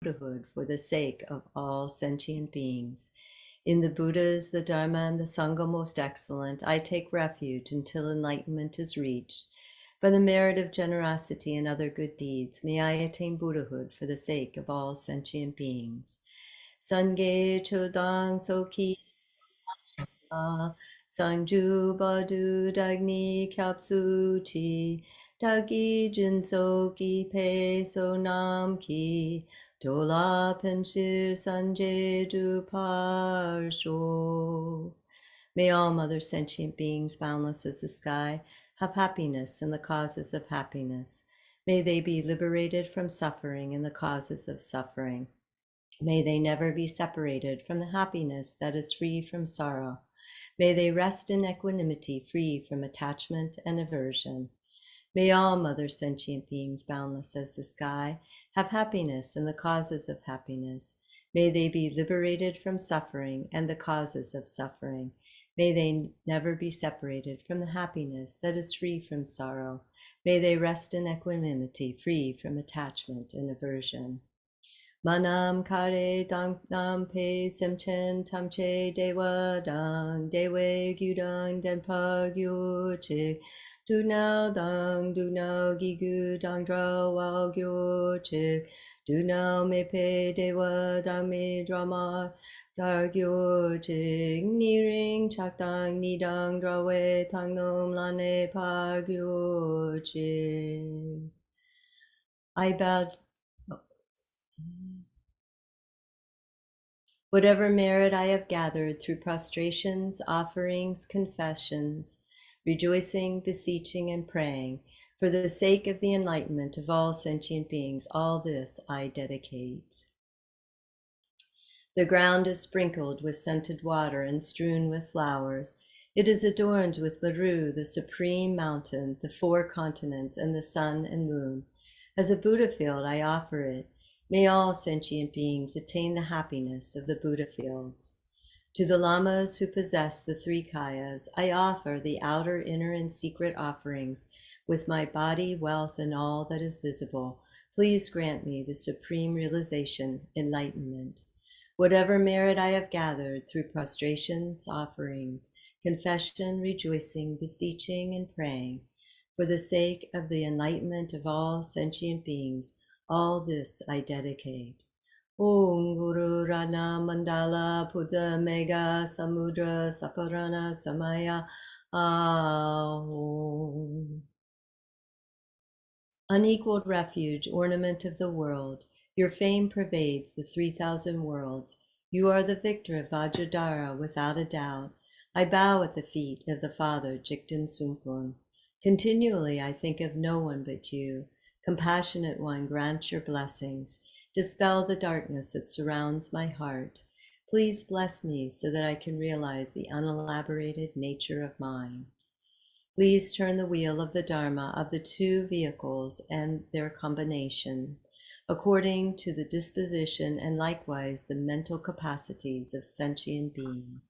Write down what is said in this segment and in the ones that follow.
Buddhahood for the sake of all sentient beings. In the Buddhas, the Dharma, and the Sangha most excellent, I take refuge until enlightenment is reached. By the merit of generosity and other good deeds, may I attain Buddhahood for the sake of all sentient beings. Sangye Chodang Soki Sanju Badu Dagni Kyapsu Chi Dagi Jinso Ki Pe So Nam Ki Tola Penshir Sanje Du Parsho. May all mother sentient beings, boundless as the sky, have happiness and the causes of happiness. May they be liberated from suffering and the causes of suffering. May they never be separated from the happiness that is free from sorrow. May they rest in equanimity, free from attachment and aversion. May all mother sentient beings, boundless as the sky, have happiness and the causes of happiness. May they be liberated from suffering and the causes of suffering. May they never be separated from the happiness that is free from sorrow. May they rest in equanimity, free from attachment and aversion. Manam kare dang nam pe semchen tamche dewa dang dewe gyudang denpa gyu chik du now dang du now gigu dang dra wao gyu chik du now me pe dewa dang me drama dar gyu chik ni ring chak dang ni dang dra we tang nom lane pa gyu chik. I bowed. Whatever merit I have gathered through prostrations, offerings, confessions, rejoicing, beseeching, and praying, for the sake of the enlightenment of all sentient beings, all this I dedicate. The ground is sprinkled with scented water and strewn with flowers. It is adorned with Varu, the supreme mountain, the 4 continents, and the sun and moon. As a Buddha field, I offer it. May all sentient beings attain the happiness of the Buddha fields. To the lamas who possess the 3 kayas, I offer the outer, inner, and secret offerings with my body, wealth, and all that is visible. Please grant me the supreme realization, enlightenment. Whatever merit I have gathered through prostrations, offerings, confession, rejoicing, beseeching, and praying, for the sake of the enlightenment of all sentient beings, all this I dedicate. Om Guru Rana Mandala Buddha Mega Samudra Saparana Samaya Om. Unequaled refuge, ornament of the world, your fame pervades the 3,000 worlds. You are the victor of Vajradhara without a doubt. I bow at the feet of the Father, Jigten Sumkun. Continually I think of no one but you. Compassionate One, grant your blessings. Dispel the darkness that surrounds my heart. Please bless me so that I can realize the unelaborated nature of mine. Please turn the wheel of the Dharma of the 2 vehicles and their combination, according to the disposition and likewise the mental capacities of sentient beings.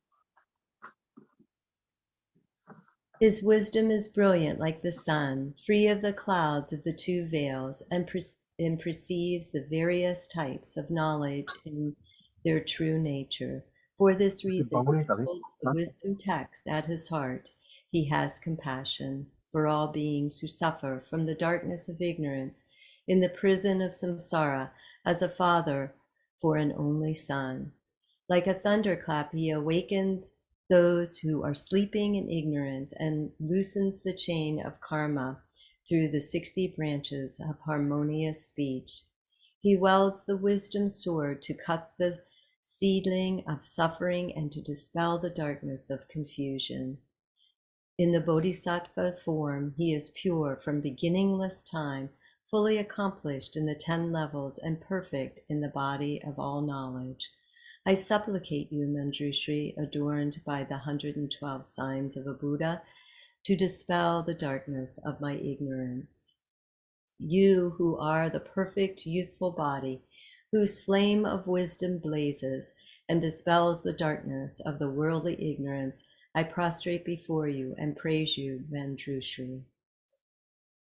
His wisdom is brilliant like the sun, free of the clouds of the 2 veils, and perceives the various types of knowledge in their true nature. For this reason, he holds the wisdom text at his heart. He has compassion for all beings who suffer from the darkness of ignorance in the prison of samsara, as a father for an only son. Like a thunderclap, he awakens those who are sleeping in ignorance and loosens the chain of karma through the 60 branches of harmonious speech. He wields the wisdom sword to cut the seedling of suffering and to dispel the darkness of confusion. In the bodhisattva form, he is pure from beginningless time, fully accomplished in the 10 levels and perfect in the body of all knowledge. I supplicate you, Manjushri, adorned by the 112 signs of a Buddha, to dispel the darkness of my ignorance. You who are the perfect youthful body, whose flame of wisdom blazes and dispels the darkness of the worldly ignorance, I prostrate before you and praise you, Manjushri.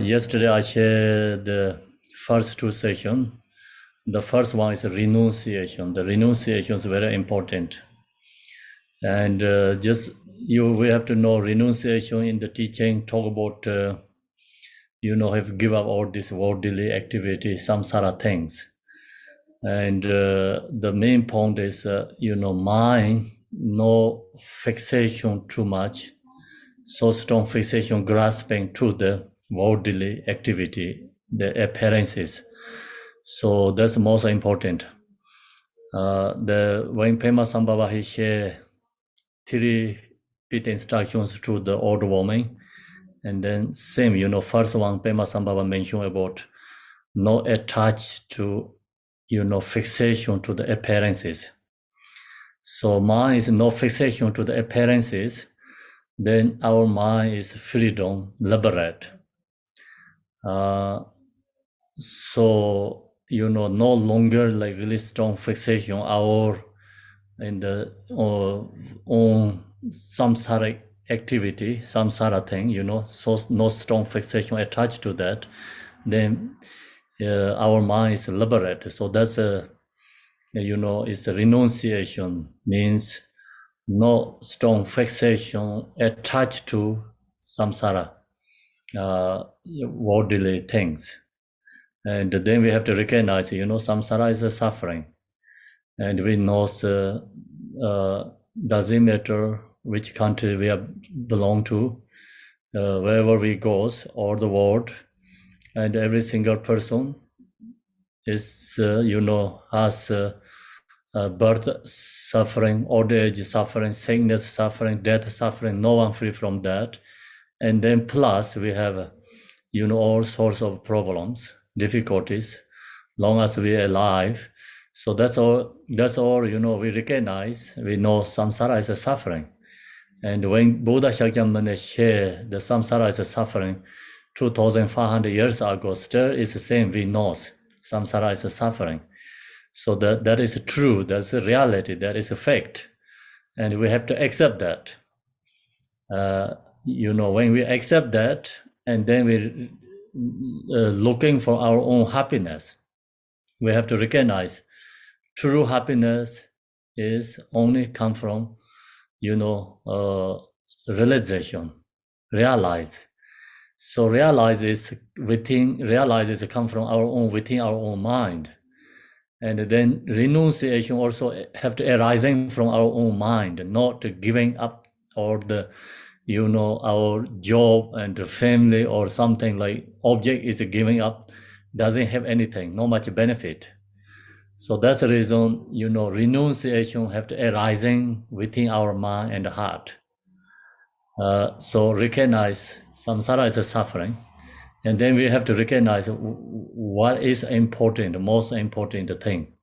Yesterday I shared the first two sessions. The first one is renunciation. The renunciation is very important. And we have to know renunciation in the teaching, talk about, have to give up all this worldly activity, samsara things. And the main point is, mind, no fixation too much, so strong fixation, grasping to the worldly activity, the appearances. So that's most important. When Pema Sambhava, he shared 3 bit instructions to the old woman. And then same, first one, Pema Sambhava mentioned about no attached to, fixation to the appearances. So mind is no fixation to the appearances, then our mind is freedom, liberate. So, no longer like really strong fixation in the on samsara activity, samsara thing, so no strong fixation attached to that, then our mind is liberated. So that's it's a renunciation, means no strong fixation attached to samsara, worldly things. And then we have to recognize, samsara is a suffering. And we know doesn't matter which country we belong to, wherever we go, or the world, and every single person is, has birth suffering, old age suffering, sickness suffering, death suffering, no one free from that. And then plus we have, all sorts of problems, difficulties, long as we're alive. So that's all, we recognize, we know samsara is a suffering. And when Buddha Shakyamuni shared the samsara is a suffering 2,500 years ago, still it's the same, we know samsara is a suffering. So that is true, that's a reality, that is a fact. And we have to accept that. When we accept that, and then we're looking for our own happiness, we have to recognize true happiness is only come from, realization, realize. So realize is come from within our own mind. And then renunciation also have to arising from our own mind, not giving up or the, our job and the family or something like object is giving up, doesn't have anything, no much benefit. So that's the reason, renunciation have to arising within our mind and heart. So recognize samsara is a suffering. And then we have to recognize what is important, the most important thing,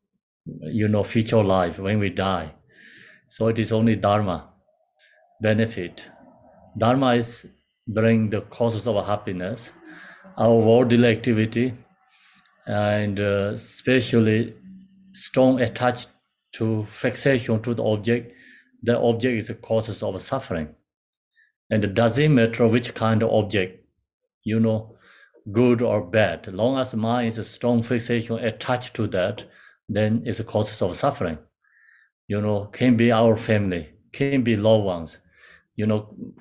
future life when we die. So it is only dharma, benefit. Dharma is bring the causes of happiness, our worldly activity, and especially strong attached to fixation to the object is the causes of suffering. And it doesn't matter which kind of object, good or bad, long as mind is a strong fixation attached to that, then it's a causes of suffering. Can be our family, can be loved ones,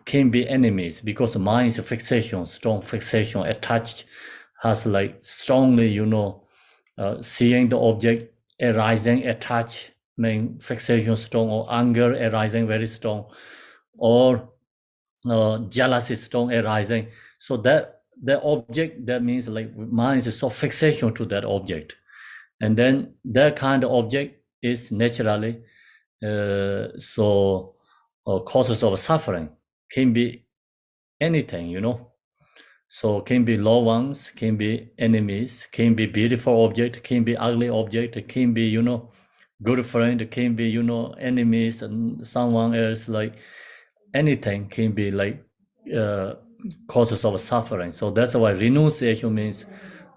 can be enemies, because mind is a fixation, strong fixation attached, has like strongly, seeing the object arising, attachment, fixation strong, or anger arising very strong, or jealousy strong arising. So that the object, that means like mind is so fixation to that object. And then that kind of object is naturally causes of suffering, can be anything, So can be loved ones, can be enemies, can be beautiful object, can be ugly object, can be, good friend, can be, enemies and someone else, like anything can be like causes of suffering. So that's why renunciation means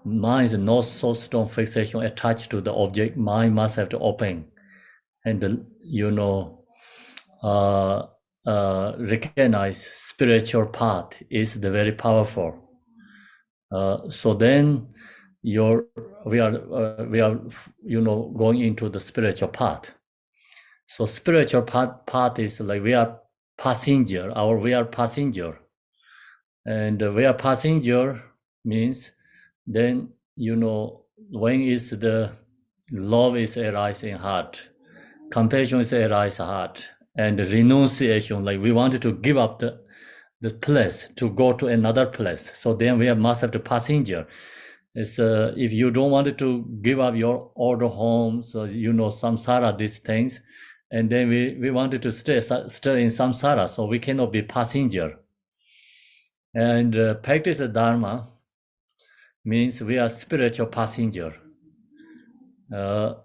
mind is not so strong fixation attached to the object. Mind must have to open and, recognize spiritual path is the very powerful. So then we are going into the spiritual path. So spiritual path is like we are passenger, and we are passenger means then when is the love is arise in heart, compassion is arise heart, and renunciation, like we wanted to give up the place to go to another place. So then we must have the passenger. It's if you don't want to give up your old home, so samsara, these things, and then we wanted to stay in samsara, so we cannot be passenger. And practice dharma means we are spiritual passenger.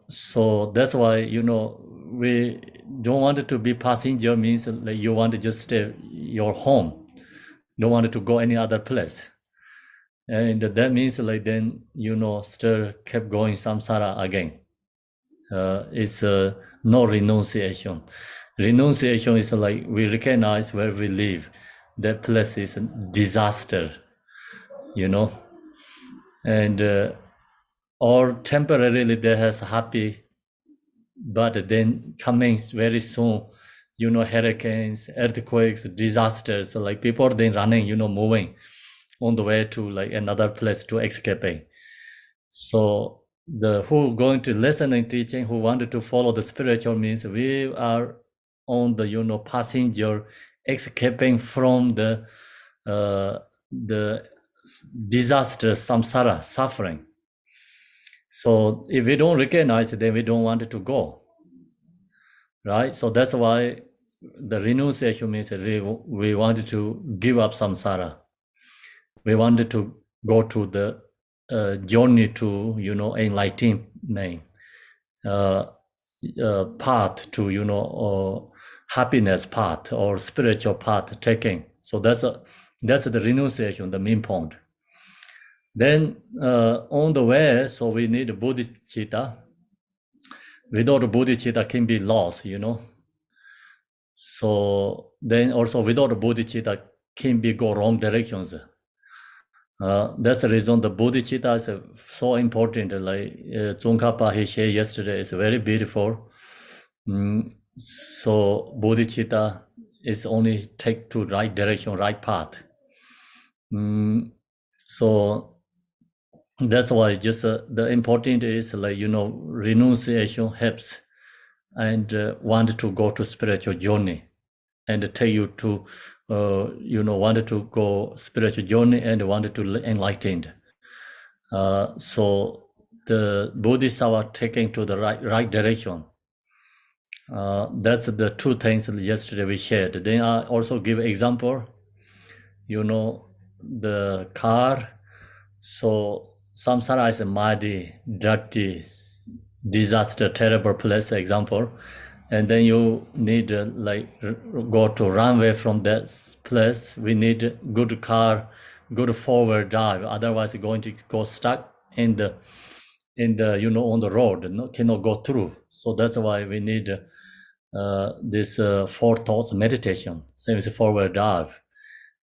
So that's why we don't want to be passenger means like you want to just stay your home, don't want to go any other place. And that means like then still kept going samsara again. It's no renunciation. Renunciation is like we recognize where we live, that place is a disaster, and or temporarily they has happy, but then coming very soon, hurricanes, earthquakes, disasters, like people then running, moving on the way to like another place to escaping. So the who going to listen and teaching, who wanted to follow the spiritual means we are on the passenger escaping from the disaster, samsara, suffering. So if we don't recognize it, then we don't want it to go, right? So that's why the renunciation means we wanted to give up samsara. We wanted to go to the journey to enlightenment, path to happiness path or spiritual path taking. So that's the renunciation, the main point. Then on the way, so we need bodhicitta. Without bodhicitta can be lost, So then also without bodhicitta can be go wrong directions. That's the reason the bodhicitta is so important. Like Tsongkhapas he shared yesterday, is very beautiful. So bodhicitta is only take to right direction, right path. So that's why just the important is like renunciation helps, and want to go to spiritual journey, and tell you to wanted to go spiritual journey and wanted to enlightened. So the bodhisattva taking to the right direction. That's the two things yesterday we shared. Then I also give example. The car. So samsara is a muddy, dirty, disaster, terrible place. Example. And then you need go to runway from that place. We need good car, good forward drive. Otherwise, you're going to go stuck in the on the road. Cannot go through. So that's why we need this four thoughts meditation. Same as forward drive.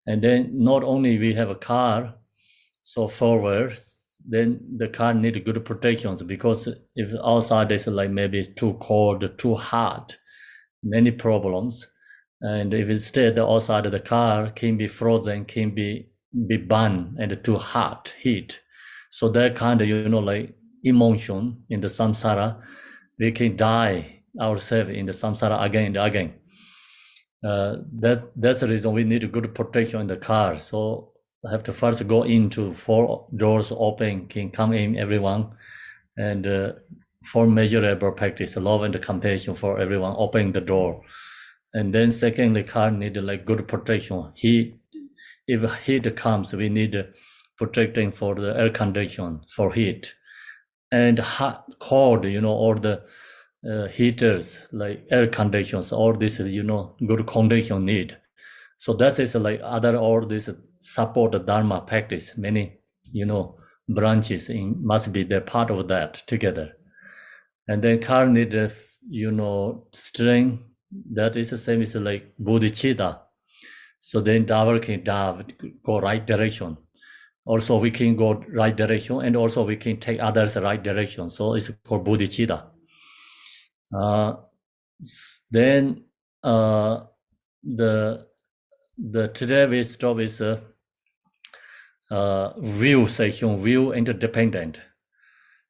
And then not only we have a car, so forward, then the car need good protections, because if outside is like maybe too cold, too hot, many problems. And if it stay outside, the car can be frozen, can be burned, and too hot, heat. So that kind of like emotion in the samsara, we can die ourselves in the samsara again and again. That's the reason we need a good protection in the car. So I have to first go into 4 doors open, can come in everyone, and 4 measurable practice, love and compassion for everyone, opening the door. And then secondly, car need like good protection. Heat, if heat comes, we need protecting for the air condition for heat. And hot, cold, all the heaters, like air conditions, all this is, good condition need. So that is like other all this support dharma practice. Many, branches must be the part of that together. And then car need, strength. That is the same as like bodhicitta. So then driver can drive, go right direction. Also, we can go right direction, and also we can take others right direction. So it's called bodhicitta. Then the today we stop is view section, view interdependent.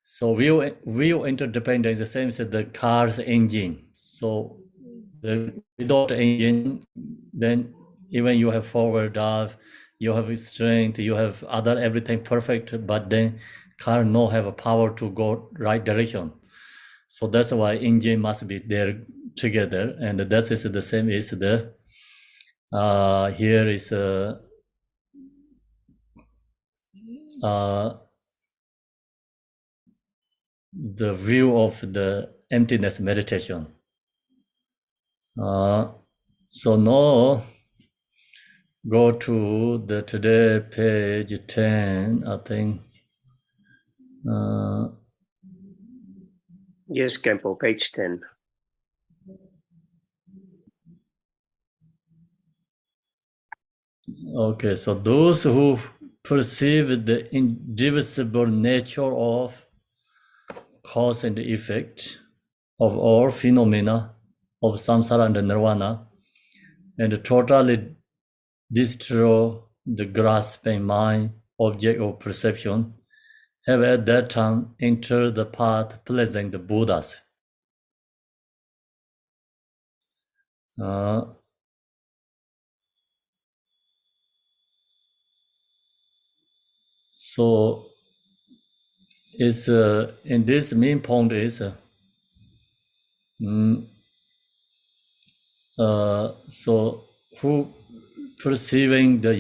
So view interdependent is the same as the car's engine. So without engine, then even you have forward drive, you have strength, you have other everything perfect, but then car no have a power to go right direction. So that's why engine must be there together, and that is the same as the here is the view of the emptiness meditation. So now go to the today page 10, I think. Yes, Kempo, page 10. Okay, so those who perceive the indivisible nature of cause and effect of all phenomena of samsara and nirvana, and totally destroy the grasping mind, object of perception, have at that time entered the path pleasing the Buddhas. So it's in this main point is so who perceiving the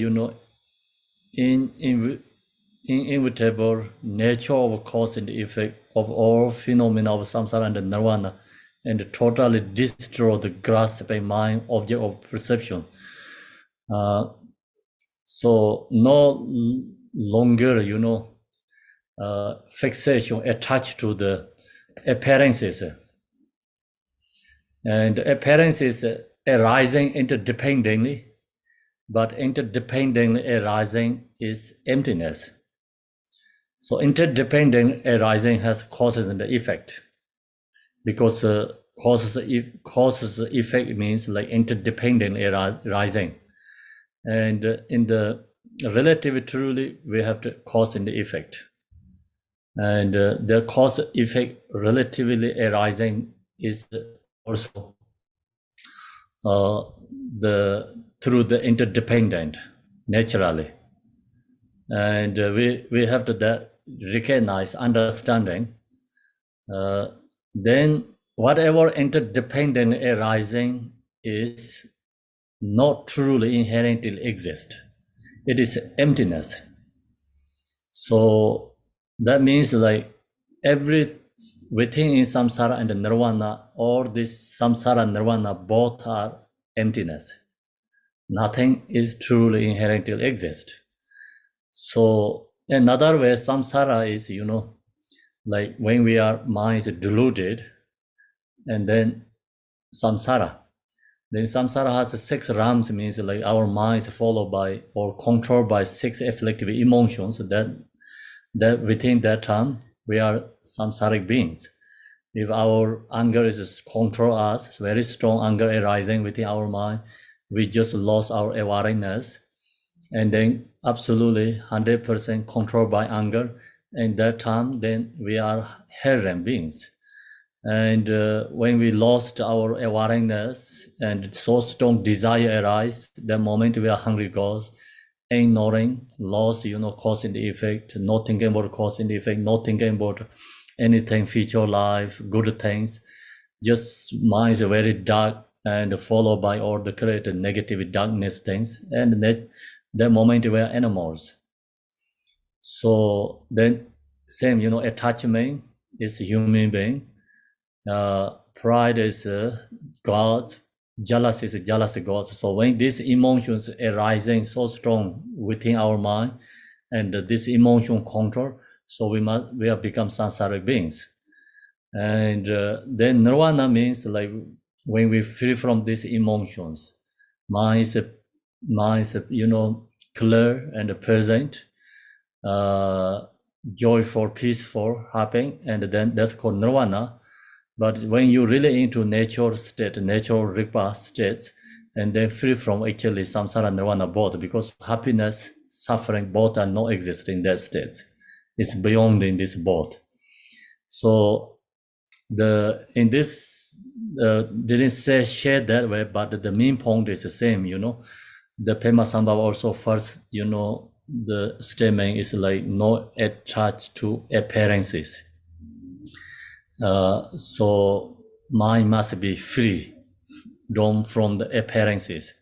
inevitable nature of cause and effect of all phenomena of samsara and nirvana, and totally destroy the grasping mind, object of perception. So no longer fixation attached to the appearances, and appearances arising interdependently, but interdependently arising is emptiness. So interdependent arising has causes and effect, because causes effect means like interdependent arising, and in the relative truly we have the cause and the effect, and the cause effect relatively arising is also through the interdependent naturally, and we have to recognize understanding. Then whatever interdependent arising is not truly inherently exist. It is emptiness. So that means like within in samsara and nirvana, or this samsara nirvana both are emptiness. Nothing is truly inherently exist. So another way samsara is, like when mind is deluded, and then samsara. Then samsara has 6 realms, means like our mind is followed by or controlled by 6 afflictive emotions. That within that time we are samsaric beings. If our anger is control us, very strong anger arising within our mind, we just lost our awareness, and then absolutely 100% controlled by anger. And that time, then we are hell beings. And when we lost our awareness and so strong desire arise, the moment we are hungry goes, ignoring, lost, cause and effect, not thinking about cause and effect, not thinking about anything, future life, good things. Just mind is very dark and followed by all the created negative darkness things. And that moment we are animals. So then same, attachment is human being. Pride is gods, jealousy is jealous gods. So when these emotions arising so strong within our mind, and this emotion control, so we have become samsaric beings. And then nirvana means like when we free from these emotions, mind is clear and present, joyful, peaceful, happy, and then that's called nirvana. But when you really into natural state, natural ripa states, and then free from actually samsara nirvana both, because happiness, suffering, both are not exist in that state. It's beyond in this both. So in this didn't say share that way, but the main point is the same, The Pema Sambhava also first, the statement is like not attached to appearances. So mind must be free from the appearances.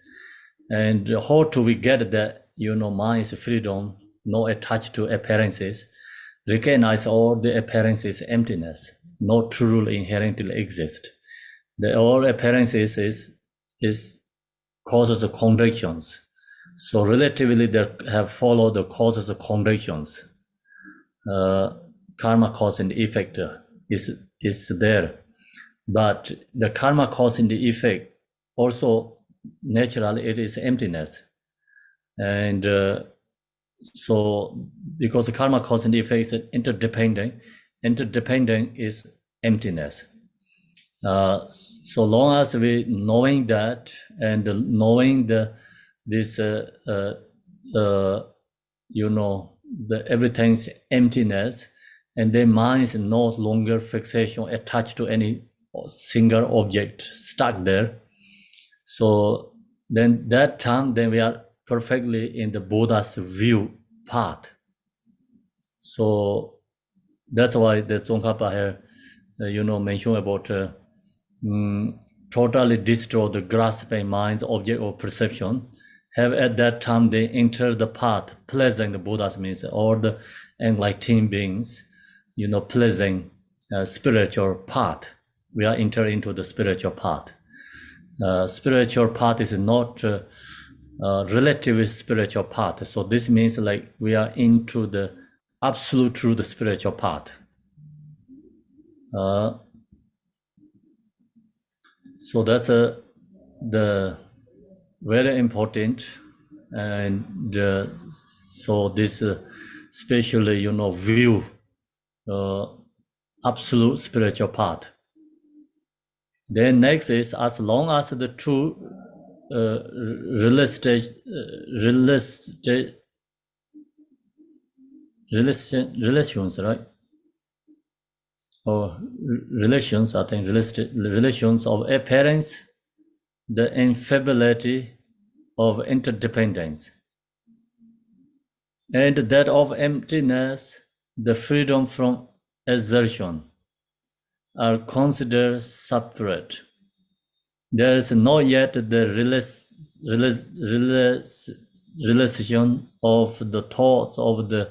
And how do we get that, mind is freedom, not attached to appearances? Recognize all the appearances emptiness, not truly inherently exist. The all appearances is causes of contradictions. So relatively they have followed the causes of contradictions. Karma cause and effect is there. But the karma cause and the effect also naturally it is emptiness. And so because the karma cause and effect is interdependent is emptiness. So long as we knowing that and knowing this the everything's emptiness, and their mind is no longer fixation attached to any single object stuck there. So then that time, then we are perfectly in the Buddha's view path. So that's why the Tsongkhapa here, mentioned about totally destroy the grasping mind's object of perception. Have at that time they enter the path, pleasing the Buddhas means, or the enlightened beings, pleasing spiritual path. We are enter into the spiritual path. Spiritual path is not relative spiritual path. So this means like we are into the absolute truth spiritual path. So that's the very important, and so this especially view absolute spiritual path. Then next is as long as the two relations, right? Or relations, I think relations of appearance, the infallibility of interdependence, and that of emptiness, the freedom from exertion, are considered separate. There is not yet the relation of the thoughts of the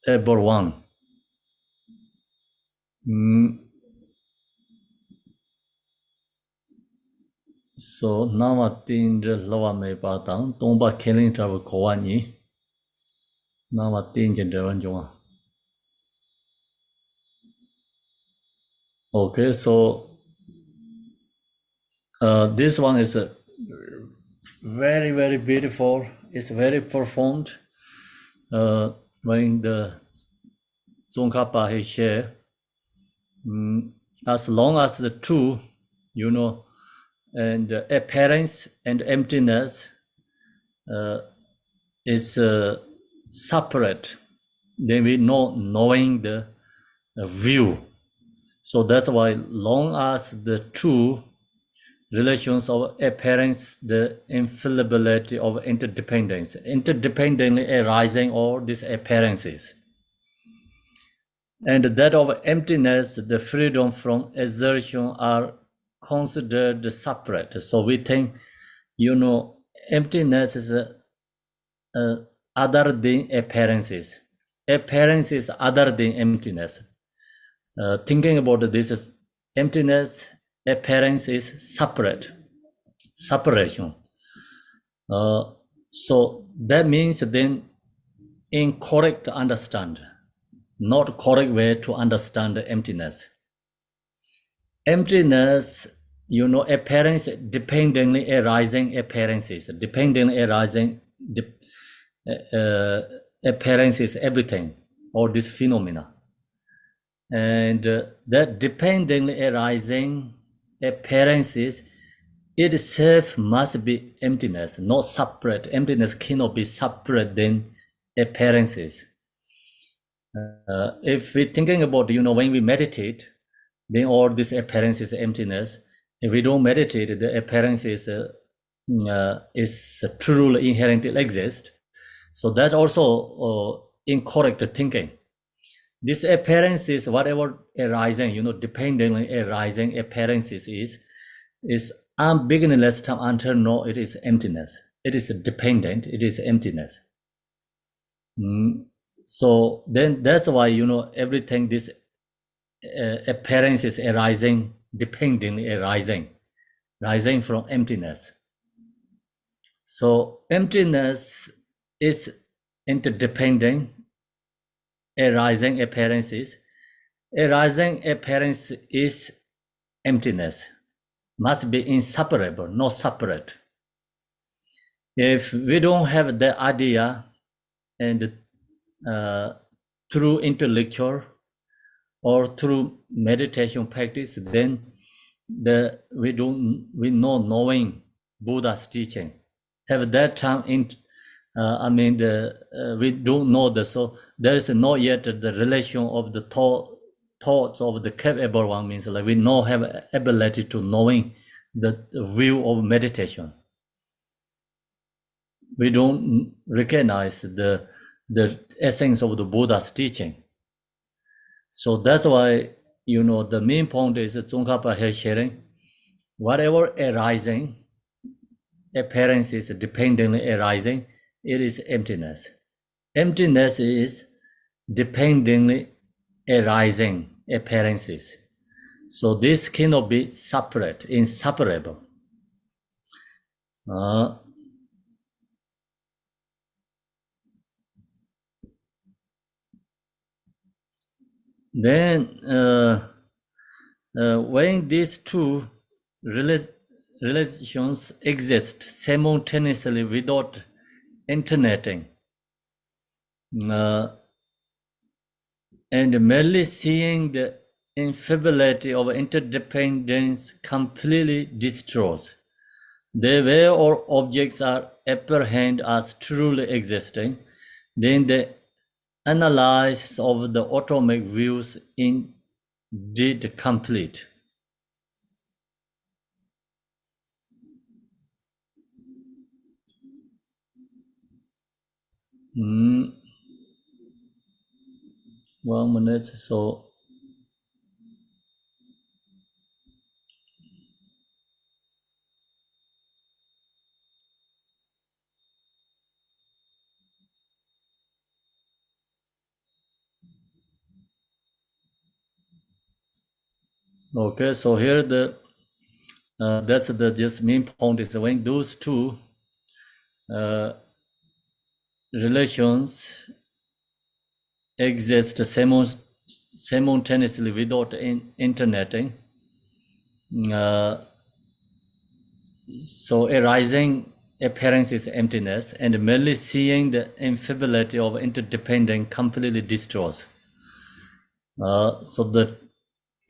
able one. So now I think the lower may patang, don't ba killing travel Kowani. Now I think in the Ranjuma. Okay, so this one is a very, very beautiful. It's very profound. When the Tsongkhapa he share, as long as the two, and appearance and emptiness is separate, then we knowing the view. So that's why long as the two relations of appearance, the infallibility of interdependence, interdependently arising all these appearances, and that of emptiness, the freedom from exertion are considered separate. So we think, emptiness is other than appearances. Appearances other than emptiness. Thinking about this is emptiness, appearance is separation. So that means then incorrect understand, not correct way to understand the emptiness. Emptiness, appearance dependently arising appearances, dependently arising appearance is everything, or this phenomena. And that dependently arising appearances itself must be emptiness, not separate. Emptiness cannot be separate than appearances. If we're thinking about, when we meditate, then all this appearance is emptiness. If we don't meditate, the appearance is truly inherently exist. So that also incorrect thinking. This appearance is whatever arising, dependently arising appearances is unbeginningless time until no, it is emptiness. It is dependent, it is emptiness. So then that's why, everything, this appearance is arising, dependently arising from emptiness. So emptiness is interdependent arising appearances. Arising appearance is emptiness, must be inseparable, not separate. If we don't have the idea, and through intellectual or through meditation practice, then we not knowing Buddha's teaching. Have that time we don't know the, so there is not yet the relation of the thoughts of the capable one, means like we not have ability to knowing the view of meditation. We don't recognize the essence of the Buddha's teaching. So that's why, the main point is Tsongkhapas here sharing, whatever arising, appearances dependently arising, it is emptiness. Emptiness is dependently arising appearances. So this cannot be separate, inseparable. Then when these two relations exist simultaneously without alternating, and merely seeing the infidelity of interdependence completely destroys. The way all objects are apprehended as truly existing, then the analysis of the atomic views indeed complete. Mm. 1 minute, so okay, so here that's the just main point is when those two relations exist simultaneously without interneting, so arising appearance is emptiness, and merely seeing the infidelity of interdependent completely destroys. So the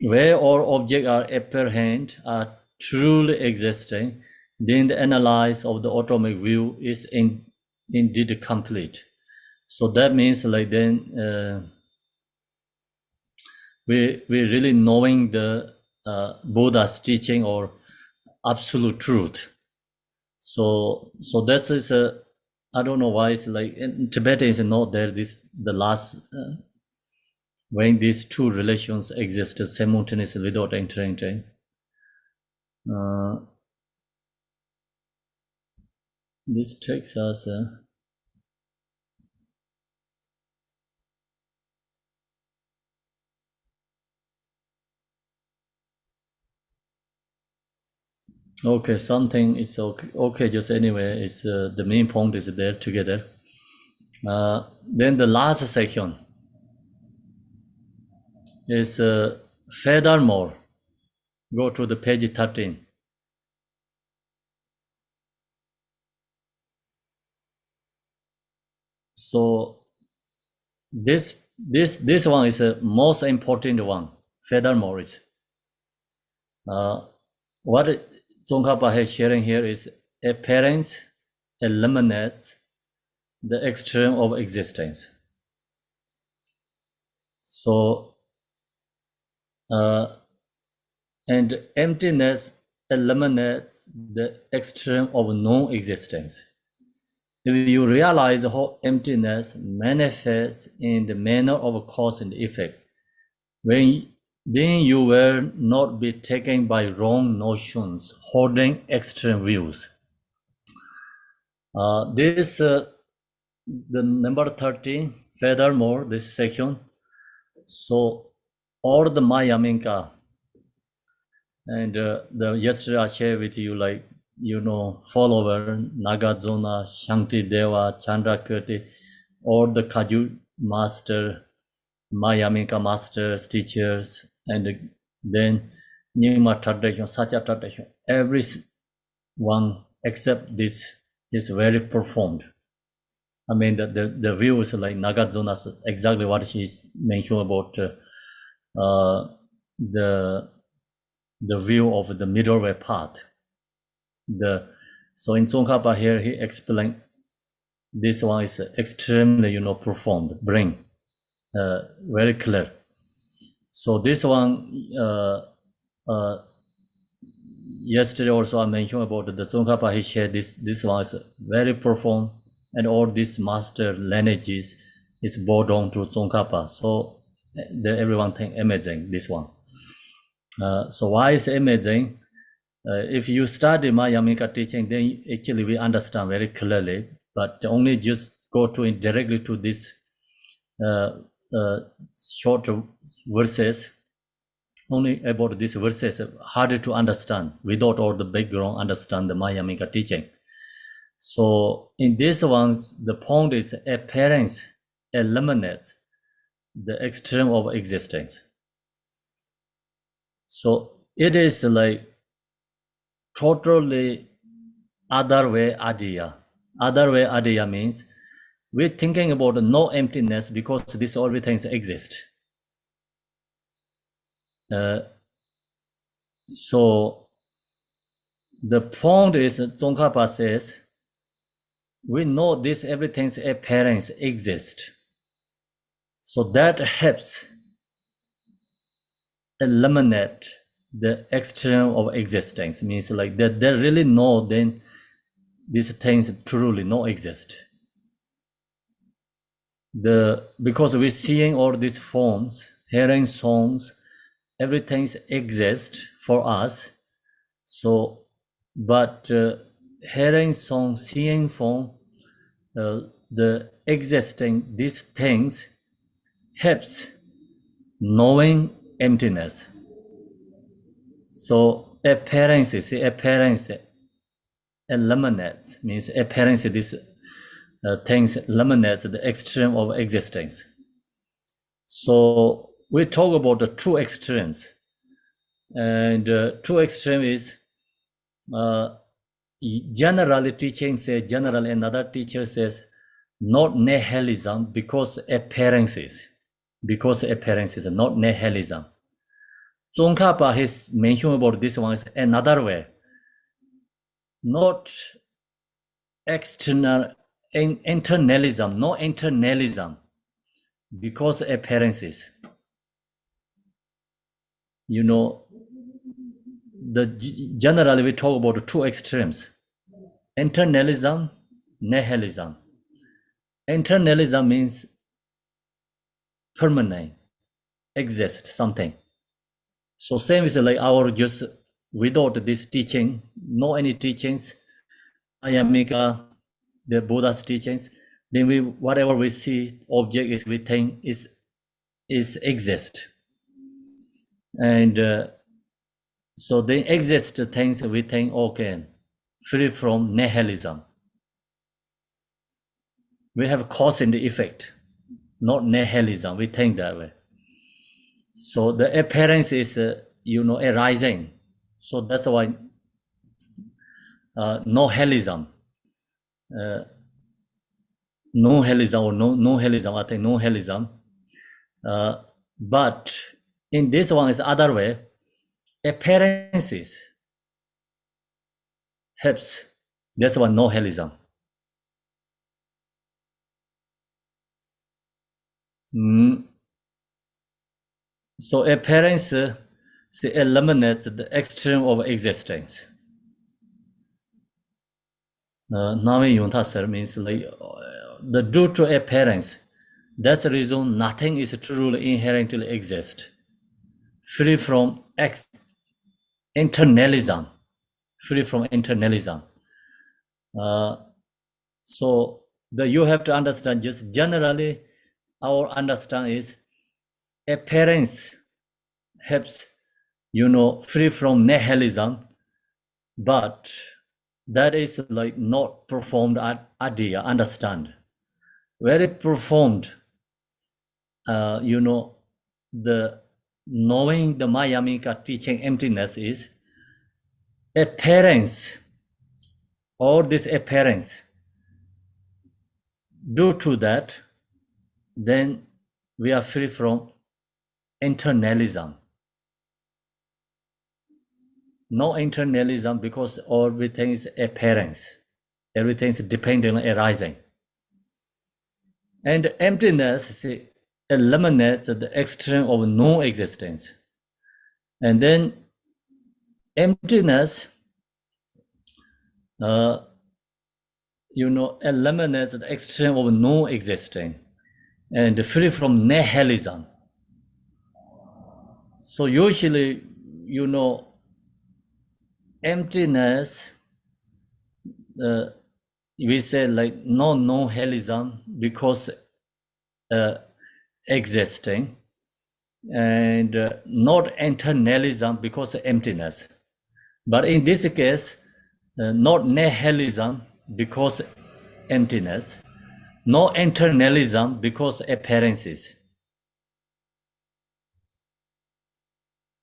where all objects are apprehended are truly existing, then the analysis of the atomic view is indeed complete. So that means like then we really knowing the Buddha's teaching or absolute truth. So that is I don't know why it's like in Tibetan is not there. The last when these two relations exist simultaneously without entering. This takes us. Okay, something is okay. Okay, just anyway, it's the main point is there together. Then the last section is furthermore. Go to the page 13. So this one is the most important one. Furthermore, is what Tsongkhapa is sharing here is appearance eliminates the extreme of existence. So and emptiness eliminates the extreme of non-existence. If you realize how emptiness manifests in the manner of cause and effect, then you will not be taken by wrong notions, holding extreme views. The number 13, furthermore, this section. So, all the Mayaminka, and yesterday I shared with you, like, follower, Nagarjuna, Shankti Deva, Chandrakirti, all the Kaju master, Mayaminka masters, teachers, and then Nima tradition, Satya tradition, every one except this is very profound. I mean, the view is like Nagarjuna's exactly what she's mentioned about the view of the middle way path. So in Tsongkhapa here, he explained this one is extremely, profound, bring very clear. So this one, yesterday also I mentioned about the Tsongkhapa, he shared this one is very profound, and all these master lineages is brought on to Tsongkhapa. So everyone think amazing, this one. So why is amazing? If you study Mayamika teaching, then actually we understand very clearly, but only just go to it directly to this short verses, only about these verses, harder to understand without all the background, understand the Mayamika teaching. So in this one, the point is appearance eliminates the extreme of existence. So it is like totally other way adya. Other way adya means we're thinking about no emptiness because these all things exist. So the point is, Tsongkhapa says, we know this everything's appearance exists. So that helps eliminate the extreme of existence. Means like that they really know then these things truly not exist. Because we're seeing all these forms, hearing songs, everything exists for us. So, but hearing song, seeing form, the existing these things helps knowing emptiness. So appearance eliminates, means appearance these things eliminates the extreme of existence. So we talk about the two extremes, and two extreme is generally teaching says, generally another teacher says, not nihilism because appearances, not nihilism. Tsongkhapa has mentioned about this one is another way, not external internalism, no internalism because appearances. Generally we talk about two extremes, internalism, nihilism. Internalism means permanent, exist something. So same is like our just without this teaching, no any teachings, Ayamika, the Buddha's teachings, then we whatever we see object is we think is exist. And so they exist things we think okay, free from nihilism. We have cause and effect, not nihilism. We think that way. So the appearance is, arising. So that's why nihilism. non-helism or no-helism, I think non-helism. But in this one is other way, appearances helps. That's one no-helism. So appearance eliminates the extreme of existence. Nami Yuntasar means like the due to appearance. That's the reason nothing is truly inherently exist. Free from internalism. Free from internalism. So you have to understand just generally our understanding is appearance helps, free from nihilism, but that is like not performed idea, understand. Very performed, the knowing the Mayamika teaching emptiness is appearance, or this appearance. Due to that, then we are free from internalism. No internalism because everything is appearance. Everything is dependent on arising. And emptiness eliminates the extreme of non-existence. And then emptiness, eliminates the extreme of non-existence and free from nihilism. So usually, emptiness, we say like non-nihilism because existing, and not internalism because of emptiness. But in this case, not nihilism because emptiness, no internalism because appearances.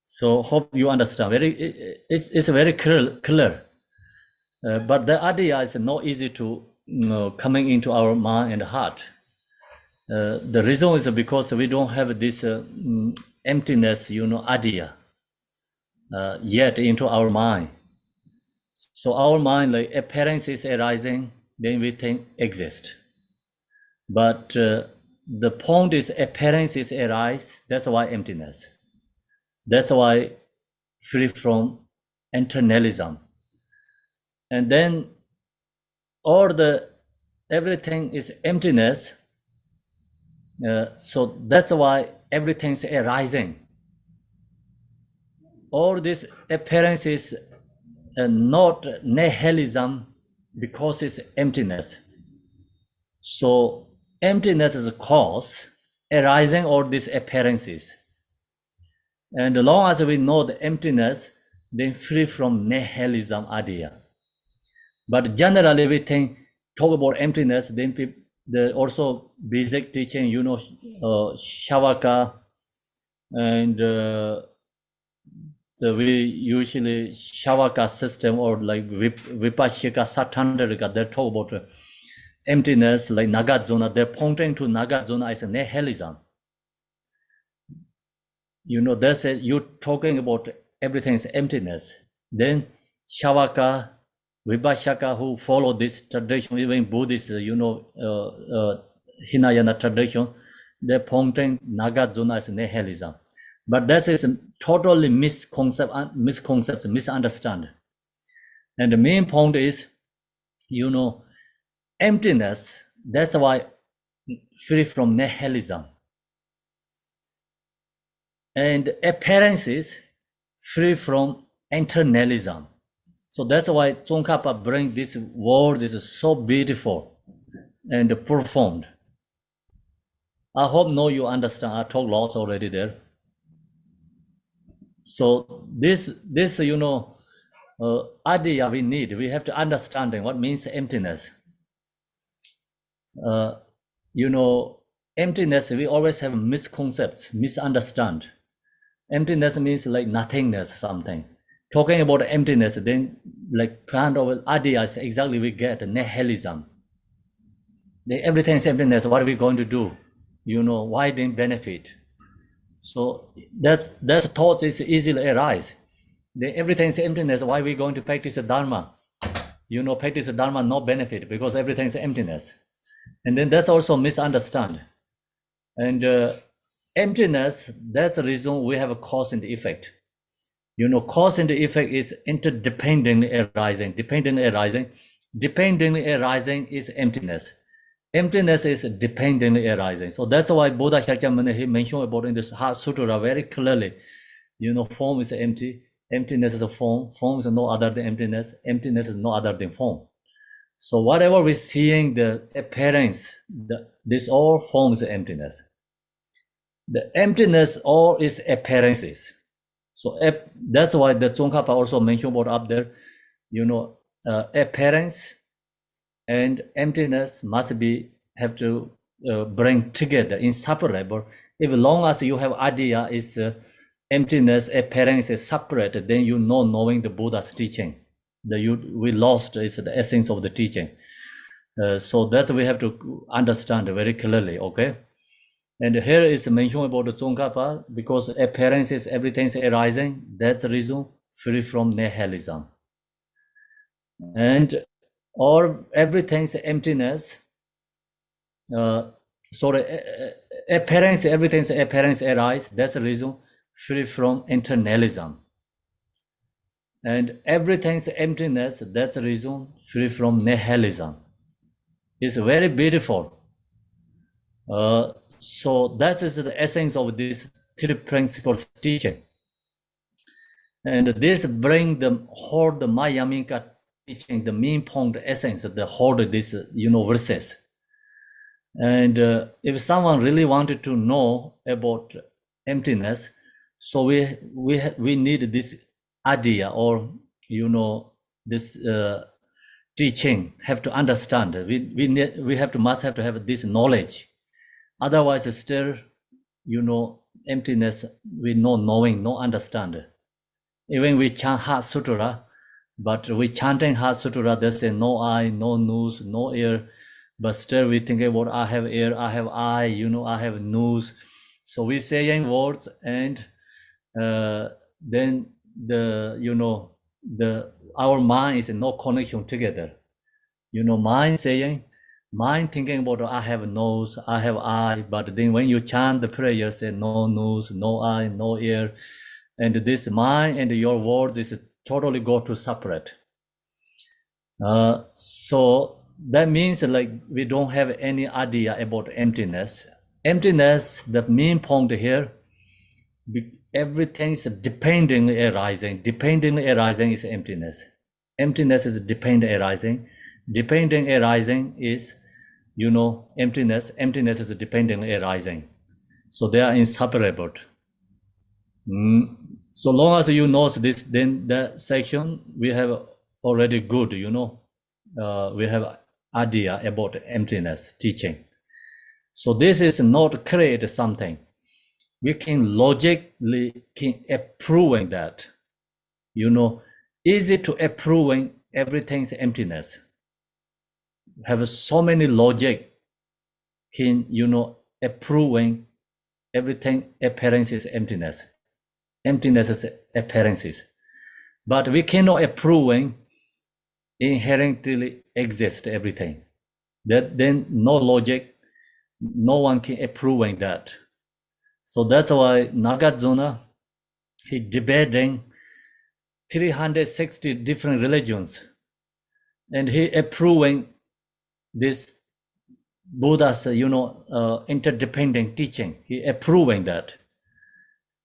So hope you understand. It's very clear. But the idea is not easy to coming into our mind and heart. The reason is because we don't have this emptiness, idea yet into our mind. So our mind, like appearance is arising, then we think exist. But the point is appearances arise, that's why emptiness. That's why free from internalism. And then everything is emptiness. So that's why everything's arising. All this appearance is not nihilism because it's emptiness. So emptiness is a cause arising all these appearances. And as long as we know the emptiness, then free from nihilism idea. But generally we talk about emptiness, then also basic teaching, Shavaka, and we usually Shavaka system or like Vipashika Satandrika, they talk about emptiness like Nagarjuna, they're pointing to Nagarjuna as a nihilism. They say you're talking about everything's emptiness. Then Shavaka, Vibhashaka, who follow this tradition, even Buddhist, Hinayana tradition, they're pointing Nagarjuna as nihilism. But that is a totally misconcept, misunderstand. And the main point is, emptiness, that's why free from nihilism. And appearances free from internalism. So that's why Tsongkhapas bring this word is so beautiful and profound. I hope you understand. I talked lots already there. So this idea we need. We have to understand what means emptiness. Emptiness, we always have misconcepts, misunderstand. Emptiness means like nothingness, something. Talking about emptiness, then like kind of ideas exactly we get nihilism. everything is emptiness. What are we going to do? Why didn't benefit? So that thought is easily arise. Everything is emptiness. Why are we going to practice the Dharma? Practice the Dharma no benefit because everything is emptiness. And then that's also misunderstood. And emptiness, that's the reason we have a cause and effect. Cause and effect is interdependently arising. Dependently arising is emptiness. Emptiness is dependently arising. So that's why Buddha Shakyamuni, he mentioned about in this Heart Sutra very clearly. Form is empty. Emptiness is a form. Form is no other than emptiness. Emptiness is no other than form. So whatever we're seeing, the appearance, this all forms emptiness. The emptiness all is appearances. So that's why the Tsongkhapa also mentioned about up there, appearance and emptiness must have to bring together, inseparable. If long as you have idea is emptiness, appearance is separate, then knowing the Buddha's teaching. We lost is the essence of the teaching. So that's we have to understand very clearly, okay? And here is mentioned about the Tsongkhapa, because appearance is everything is arising. That's the reason free from nihilism. And or everything's emptiness. Appearance, everything's appearance arise. That's the reason free from internalism. And everything's emptiness. That's the reason free from nihilism. It's very beautiful. So that is the essence of this three principles teaching. And this bring the whole the Mayamika teaching, the main point, the essence, the whole this verses. And if someone really wanted to know about emptiness, so we need this idea, or this teaching, have to understand. We must have to have this knowledge. Otherwise, still, emptiness, we no knowing, no understand. Even we chant Heart Sutra, but we chanting Heart Sutra, they say no eye, no nose, no ear, but still we think about I have ear, I have eye, I have nose. So we saying words, and then our mind is no connection together. Mind saying, mind thinking about I have nose, I have eye, but then when you chant the prayer, say no nose, no eye, no ear, and this mind and your words is totally go to separate. So that means like we don't have any idea about emptiness. Emptiness, the main point here, everything is dependently arising. Dependently arising is emptiness. Emptiness is dependent arising. Dependent arising is, emptiness. Emptiness is dependently arising. So they are inseparable. So long as you know this, then that section we have already good, we have idea about emptiness teaching. So this is not create something. We can logically approving that, easy to approving everything's emptiness. Have so many logic can, approving everything appearance is emptiness. Emptiness is appearances. But we cannot approving inherently exist everything. That then no logic, no one can approving that. So that's why Nagarjuna, he debating 360 different religions, and he approving this Buddha's, interdependent teaching. He approving that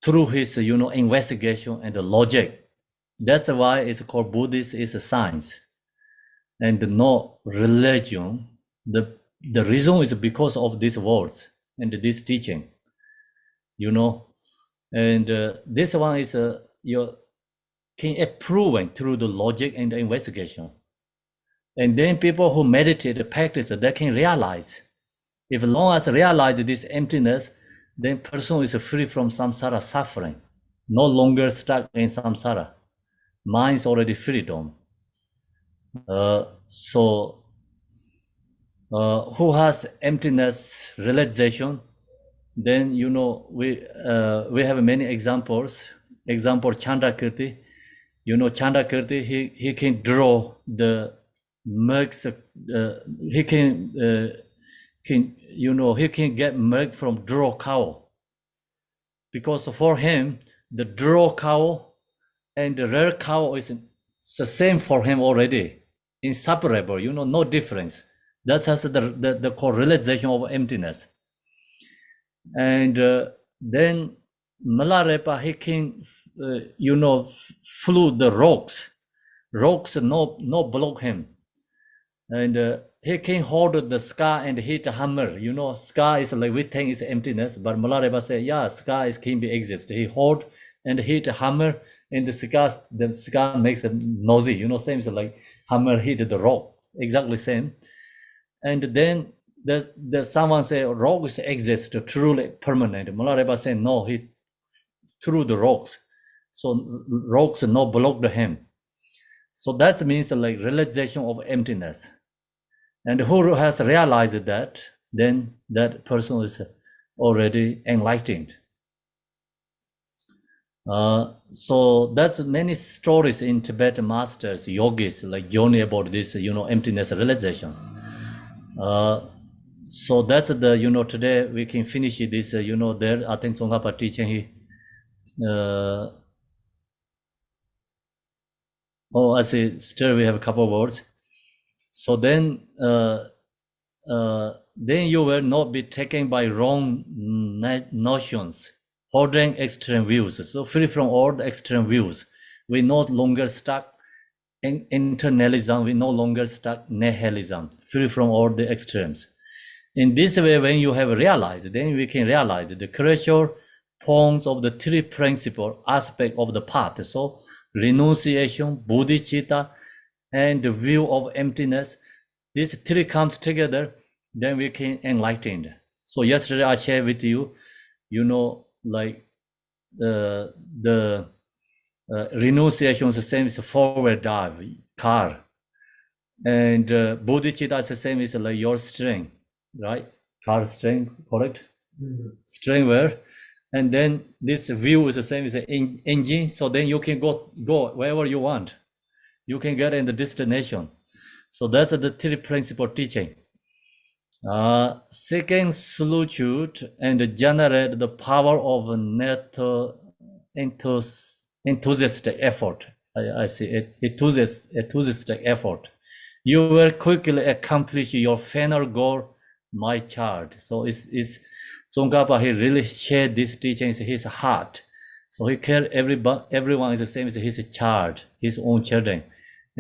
through his, investigation and the logic. That's why it's called Buddhist is a science and no religion. The reason is because of these words and this teaching, and this one is you can approving through the logic and the investigation. And then people who meditate, practice, they can realize. If long as realize this emptiness, then person is free from samsara suffering, no longer stuck in samsara. Mind is already freedom. So who has emptiness realization, then we have many examples. Example Chandrakirti, Chandrakirti, he can draw the milk. He can he can get milk from draw cow, because for him the draw cow and the rare cow is the same for him already, inseparable, no difference. That's has the correlation of emptiness. And then Malarepa, he can, flew the rocks no block him. And he can hold the sky and hit a hammer. Sky is like we think is emptiness, but Malareba say, yeah, sky can be exist. He hold and hit a hammer, and the sky makes a noisy. Same as like hammer hit the rock, exactly same. And then there's someone say rocks exist truly permanent. Malareba say no, he threw the rocks, so rocks no blocked him. So that means like realization of emptiness. And who has realized that, then that person is already enlightened. So that's many stories in Tibetan masters, yogis, like Joni, about this, emptiness realization. So that's the, today we can finish this, there, I think Tsongkhapa teaching, I see, still we have a couple of words. So then you will not be taken by wrong notions, holding extreme views. So free from all the extreme views. We no longer stuck in internalism, we no longer stuck nihilism, free from all the extremes. In this way, when you have realized, then we can realize the creature forms of the three principal aspects of the path. So renunciation, bodhicitta, and the view of emptiness. These three comes together, then we can enlighten. So yesterday I shared with you, like the renunciation is the same as a forward drive car, and bodhicitta is the same as like your string, right? Car string, correct? String where, and then this view is the same as an engine. So then you can go wherever you want. You can get in the destination. So that's the three principal teaching. Seeking solitude and generate the power of enthusiastic effort. I see it. Enthusiastic effort. You will quickly accomplish your final goal, my child. So it's Tsongkhapa, he really shared this teaching in his heart. So he cared everyone is the same as his child, his own children.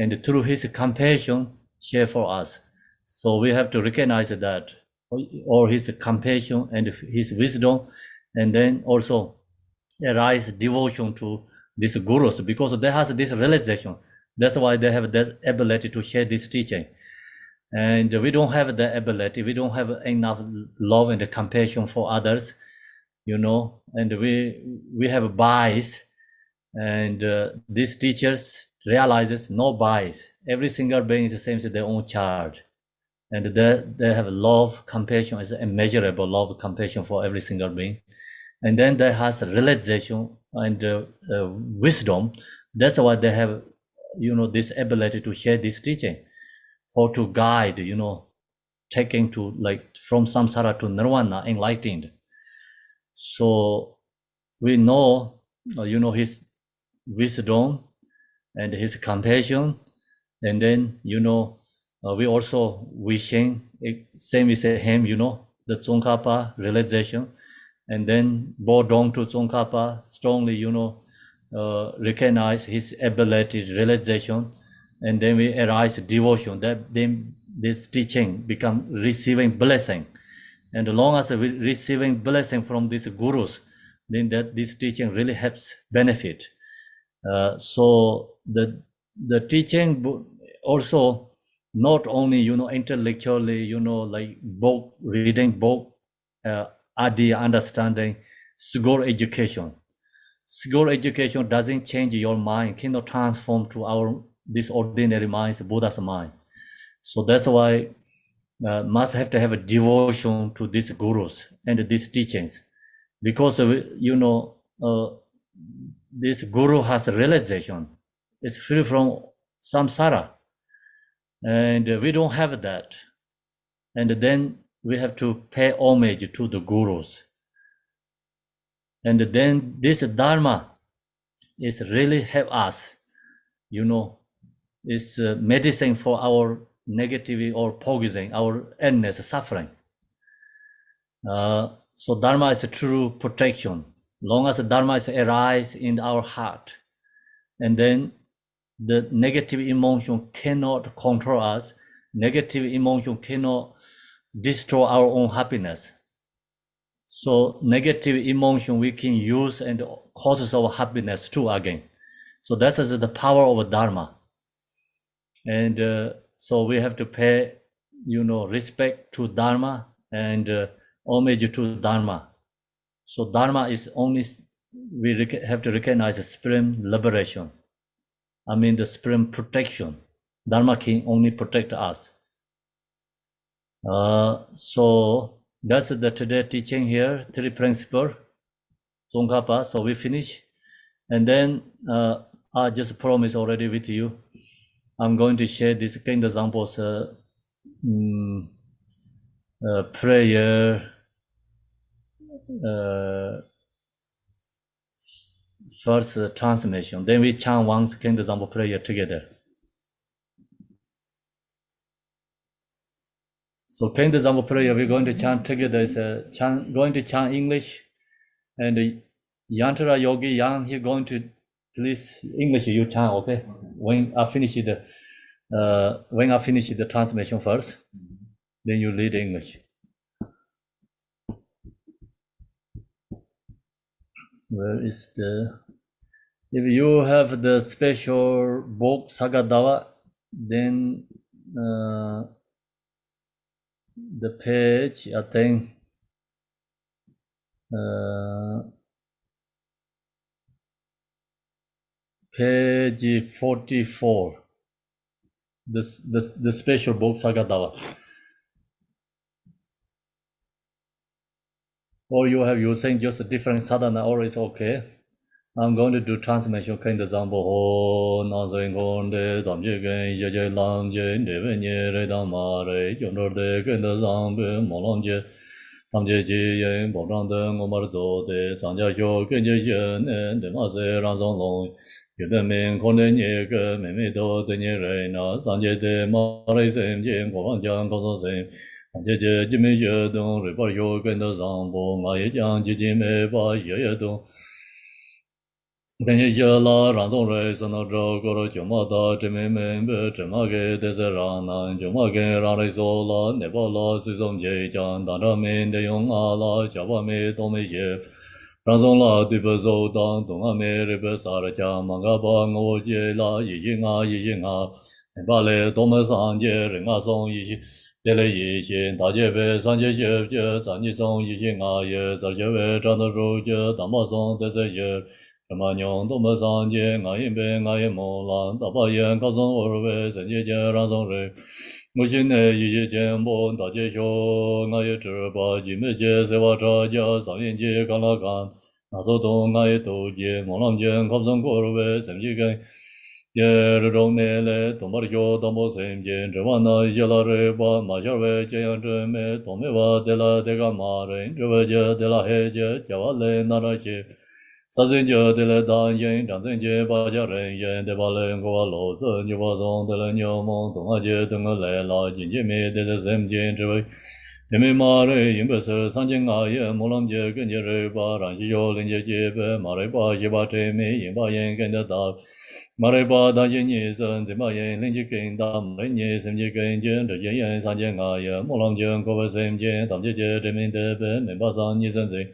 And through his compassion, share for us. So we have to recognize that, or his compassion and his wisdom, and then also arise devotion to these gurus, because they have this realization. That's why they have that ability to share this teaching. And we don't have the ability, we don't have enough love and compassion for others, and we have bias. And these teachers realizes no bias. Every single being is the same as their own child. And they have love, compassion, is immeasurable love, compassion for every single being. And then they has realization and wisdom. That's why they have, this ability to share this teaching, or to guide, taking to like from samsara to nirvana, enlightened. So we know, his wisdom and his compassion, and then we also wishing same as him, the Tsongkhapa realization, and then bow down to Tsongkhapa, strongly recognize his ability, realization, and then we arise devotion. That then this teaching become receiving blessing, and as long as we receiving blessing from these gurus, then that this teaching really helps benefit. So the teaching also not only intellectually, like book reading, book idea understanding. School education doesn't change your mind, cannot transform to this ordinary mind, Buddha's mind. So that's why must have to have a devotion to these gurus and these teachings, because this guru has a realization, it's free from samsara, and we don't have that, and then we have to pay homage to the gurus, and then this dharma is really help us, is medicine for our negativity or poison, our endless suffering. So dharma is a true protection. Long as dharma is arise in our heart, and then the negative emotion cannot control us. Negative emotion cannot destroy our own happiness. So negative emotion we can use and causes our happiness too again. So that is the power of dharma. And so we have to pay, respect to dharma and homage to dharma. So dharma is only, we have to recognize the supreme liberation. I mean the supreme protection. Dharma can only protect us. So that's the today teaching here, 3 principles, Tsongkhapas. So we finish. And then I just promise already with you, I'm going to share this kind of examples, prayer, first transmission. Then we chant one kind of example prayer together. So kind of example prayer we're going to chant together is going to chant English, and Yantara Yogi Yang, he going to please English you chant, okay? When I finish the transmission first, then you lead English. Where is if you have the special book Sagadawa, then the page, I think, page 44, the special book Sagadawa. Or you have using just a different sadhana, or it's okay. I'm going to do transmission kind of example. Ho nazing gonde zamje gen yeje lamje neve nye re dama re yonor de gen de zambe molanje tamje ji yen bodang de ngomar do de zangja jo gen je yen de ma se ran zong long ye de men kon de nye ge me me do de nye re na zangje de ma re sem je go wang jiang go so sem tamje je ji me ye dong re ba yo gen de zambo ma ye jiang ji ji me ba ye dong Then you la ranzong rei sono zhou goro jiuma da zhime menbe zhima ge de se rana jiuma ge ran rei so la nepa la si som jie jiang dan zha min de yong a la jia ba me dong me xie ranzong la di pe zhou dang dong a me ri pe sa re jia mang ga ba ngo jie la yi jing a nepa le dong me san jie ring a song yi xi de le yi xin da jie pe san jie jie jie san ji song yi jing a ye zar jie pe zhang de zhou jie dang ba song de se xie Rama nyong dong me san jie nga yin pe nga yin mo lan da ba yen ka zong or we san jie jie ran zong re mu xin ne yi jie jian bo da jie xiu nga ye zhi ba ji me jie se wa cha jia san yin jie gan la gan na so dong nga ye dou jie mo lam jian ka zong or we san jie gen ye ri zhong ne le dong ba xiu dong bo san jie zhi wan na ye la re ba ma xia we jie yang zhi me dong me wa de la de ga ma re zhi we jie de la he jie jia wa le na ra xie sa zhen jie de le dan yin zhang zhen jie ba jia ren yin de ba len guo lo zhen ju ba zong de le niu mong dong a jie dong le la jin jie me de ze zhen jie zhi wei de me ma re yin be se san jing a ye mo lam jie gen jie re ba ran ji yo lin jie jie be ma re ba jie ba zhe me yin ba yin gen de da ma re ba da jie ni zhen zhe ma yin lin jie gen da ma re ni zhen jie gen jie de jie yin san jing a ye mo lam jie guo wei zhen jie dam jie jie zhe me de be me ba san ni zhen zhe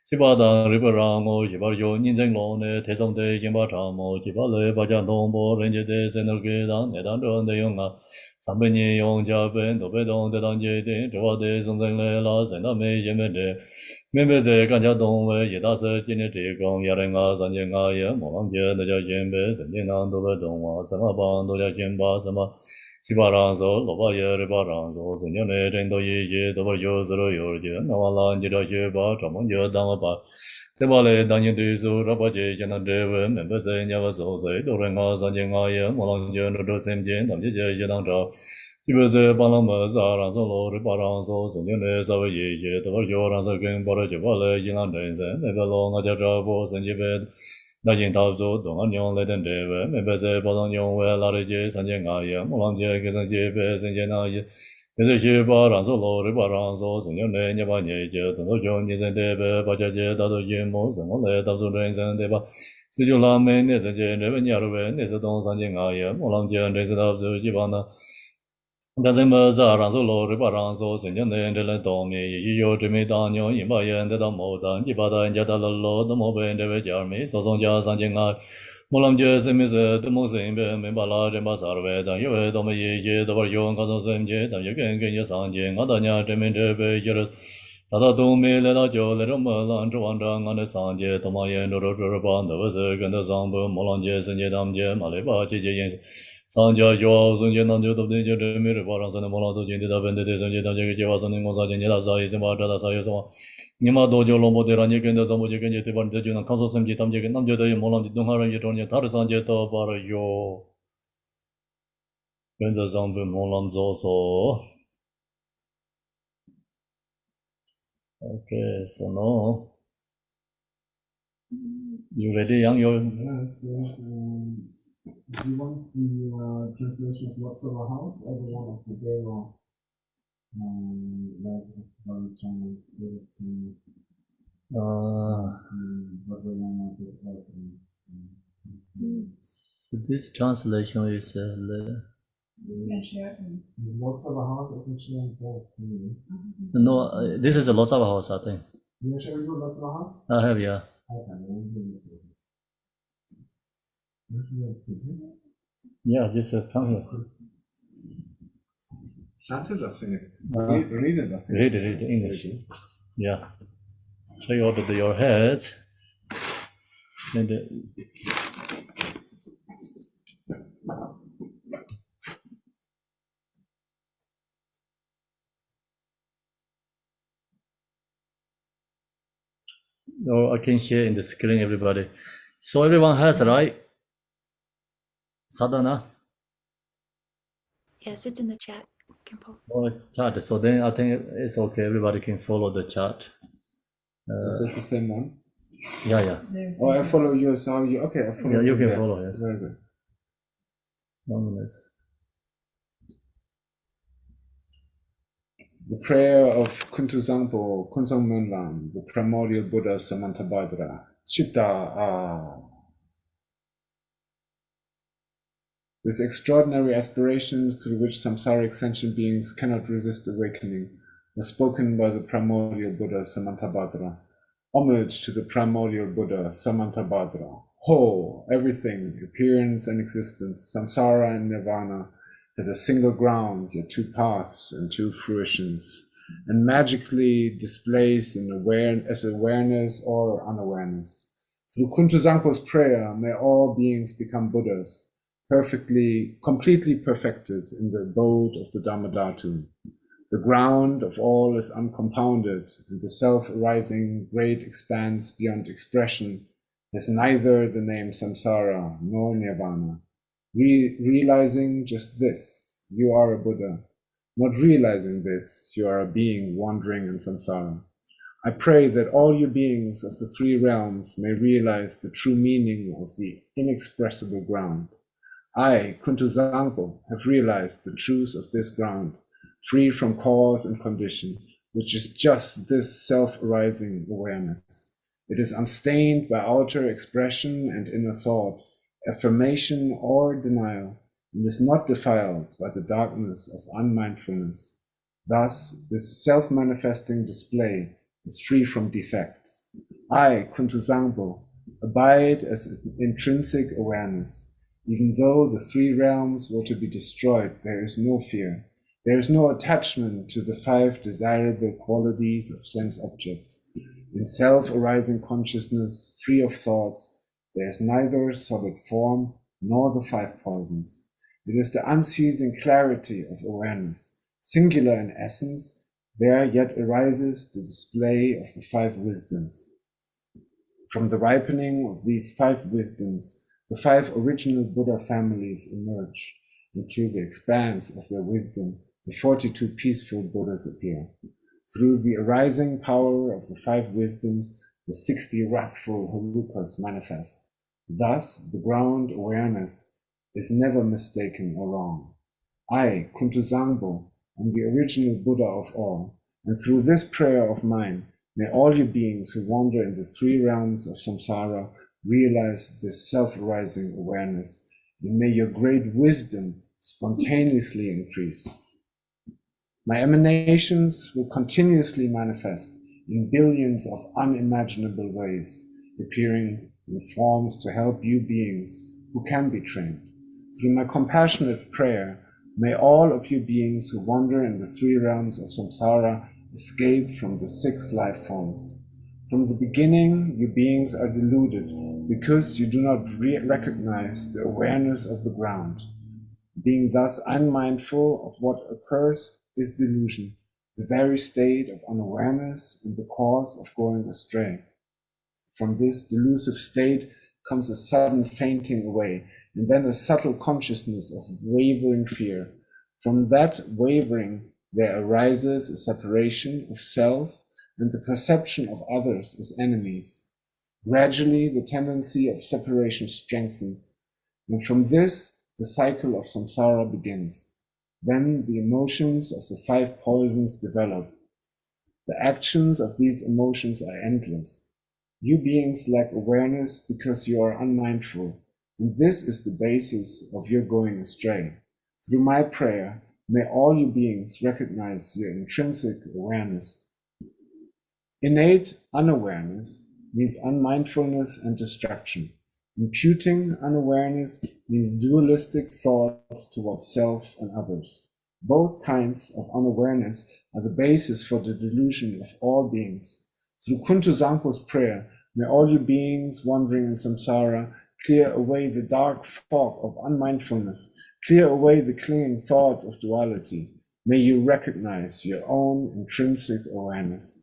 Sibada ribaramo jibarjo ninzeng lo ne tesong de jimba chamo jibale bajan dombo renje de senel ge dan ne dan de yonga 三百年永嘉本都被动的当界定，这话的从生来了，三大美先本的，明白在干家动物也大是今年这公亚人啊，三千啊也莫忘记大家先辈，三千当都被动啊，什么帮都叫先把什么。七八张手，老八爷的八张手，三年内真都一些，都把就是了有的，那完了你这些把张梦就当我把，对吧嘞？当年对手，这把这现在这位，门不是年不走谁，都人啊三千啊也，莫浪就那这三千，他们这些当着。基本是帮他们啥让走路的把张手，三年内稍微一些，都把就让这跟把这就把来尽量认真，那个老我家这不三千倍。那今到处东安用来等这位，没白在包装用为拉的街三千啊也，莫浪街给上街白三千啊也，但是去把让走路的把让走，三年内你把年节等到就你在这边把家街到处节目，怎么来到处人生对吧？十九拉美那三千这边年的位，那是东三千啊也，莫浪街这是到处基本呢。但是么子让走路的把让走，三年内这来倒霉，也许有这没当牛，一把烟得到牡丹，一把人家到了路，都没被这位家没，手上加三千啊。莫浪街什么事都没身边，没把拉真把啥的外当，因为他们一切都把用告诉身边，但也跟人家上街，俺大娘这边这边就是。大到东北来到就来到莫浪指望着俺的上街，他妈眼着这把那不是跟他上班，莫浪街深街他们街马来把姐姐颜色。上家小孙家那就都得就这没人把上山的莫浪都进的他本的对上街他这个计划上的莫上街你大啥意思嘛？这大啥意思嘛？你妈多久了没得让你跟着上不就跟着对吧？你这就能看出什么？他们这个他们觉得莫浪的东海人一中间，他的上街都把了哟，跟着上班莫浪走说。Okay, so now you ready, Yang? Yes, there's. Do you want the translation of Lots of a House or the one of the Gero? So this translation is Lots of a House, I can share both to you. no. This is a lot of house, I think. You want to share with you Lots of a House? I have, yeah. Okay, we'll do it. Yeah, just come here. Chant it or sing it? Read it or sing it? Read English. Yeah. Try out of your heads. And or I can share in the screen, everybody. So everyone has, right? Sadhana? Yes, it's in the chat, Kempo. Oh, it's chat. So then I think it's okay. Everybody can follow the chat. Is that the same one? Yeah. Oh, I follow yours. Oh, okay, I follow Yeah, you from can there. follow, yeah. Very good. 1 minute. The prayer of Kuntuzangpo, Kunsang Menlam, the primordial Buddha Samantabhadra, Chitta. This extraordinary aspiration through which samsaric sentient beings cannot resist awakening was spoken by the primordial Buddha Samantabhadra. Homage to the primordial Buddha Samantabhadra. Whole, everything, appearance and existence, samsara and nirvana, has a single ground, yet two paths and two fruitions, and magically displays as awareness or unawareness. Through Kuntuzangpo's prayer, may all beings become Buddhas, completely perfected in the abode of the Dhammadhatu. The ground of all is uncompounded, and the self-arising great expanse beyond expression has neither the name samsara nor nirvana. Realizing just this, you are a Buddha. Not realizing this, you are a being wandering in samsara. I pray that all you beings of the three realms may realize the true meaning of the inexpressible ground. I, Kuntuzangpo, have realized the truth of this ground, free from cause and condition, which is just this self-arising awareness. It is unstained by outer expression and inner thought, affirmation or denial, and is not defiled by the darkness of unmindfulness. Thus, this self-manifesting display is free from defects. I, Kuntuzangpo, abide as intrinsic awareness. Even though the three realms were to be destroyed, there is no fear. There is no attachment to the five desirable qualities of sense objects. In self-arising consciousness, free of thoughts, there is neither solid form nor the five poisons. It is the unceasing clarity of awareness. Singular in essence, there yet arises the display of the five wisdoms. From the ripening of these five wisdoms, the five original Buddha families emerge, and through the expanse of their wisdom, the 42 peaceful Buddhas appear. Through the arising power of the five wisdoms, the 60 wrathful Herukas manifest. Thus, the ground awareness is never mistaken or wrong. I, Kuntuzangpo, am the original Buddha of all, and through this prayer of mine, may all you beings who wander in the three realms of samsara realize this self-arising awareness, and may your great wisdom spontaneously increase. My emanations will continuously manifest in billions of unimaginable ways, appearing in forms to help you beings who can be trained. Through my compassionate prayer, may all of you beings who wander in the three realms of samsara escape from the 6 life forms. From the beginning, you beings are deluded because you do not recognize the awareness of the ground. Being thus unmindful of what occurs is delusion, the very state of unawareness and the cause of going astray. From this delusive state comes a sudden fainting away, and then a subtle consciousness of wavering fear. From that wavering, there arises a separation of self and the perception of others as enemies. Gradually, the tendency of separation strengthens, and from this, the cycle of samsara begins. Then the emotions of the five poisons develop. The actions of these emotions are endless. You beings lack awareness because you are unmindful, and this is the basis of your going astray. Through my prayer, may all you beings recognize your intrinsic awareness. Innate unawareness means unmindfulness and distraction. Imputing unawareness means dualistic thoughts towards self and others. Both kinds of unawareness are the basis for the delusion of all beings. Through Kuntuzangpo's prayer, may all you beings wandering in samsara clear away the dark fog of unmindfulness, clear away the clinging thoughts of duality. May you recognize your own intrinsic awareness.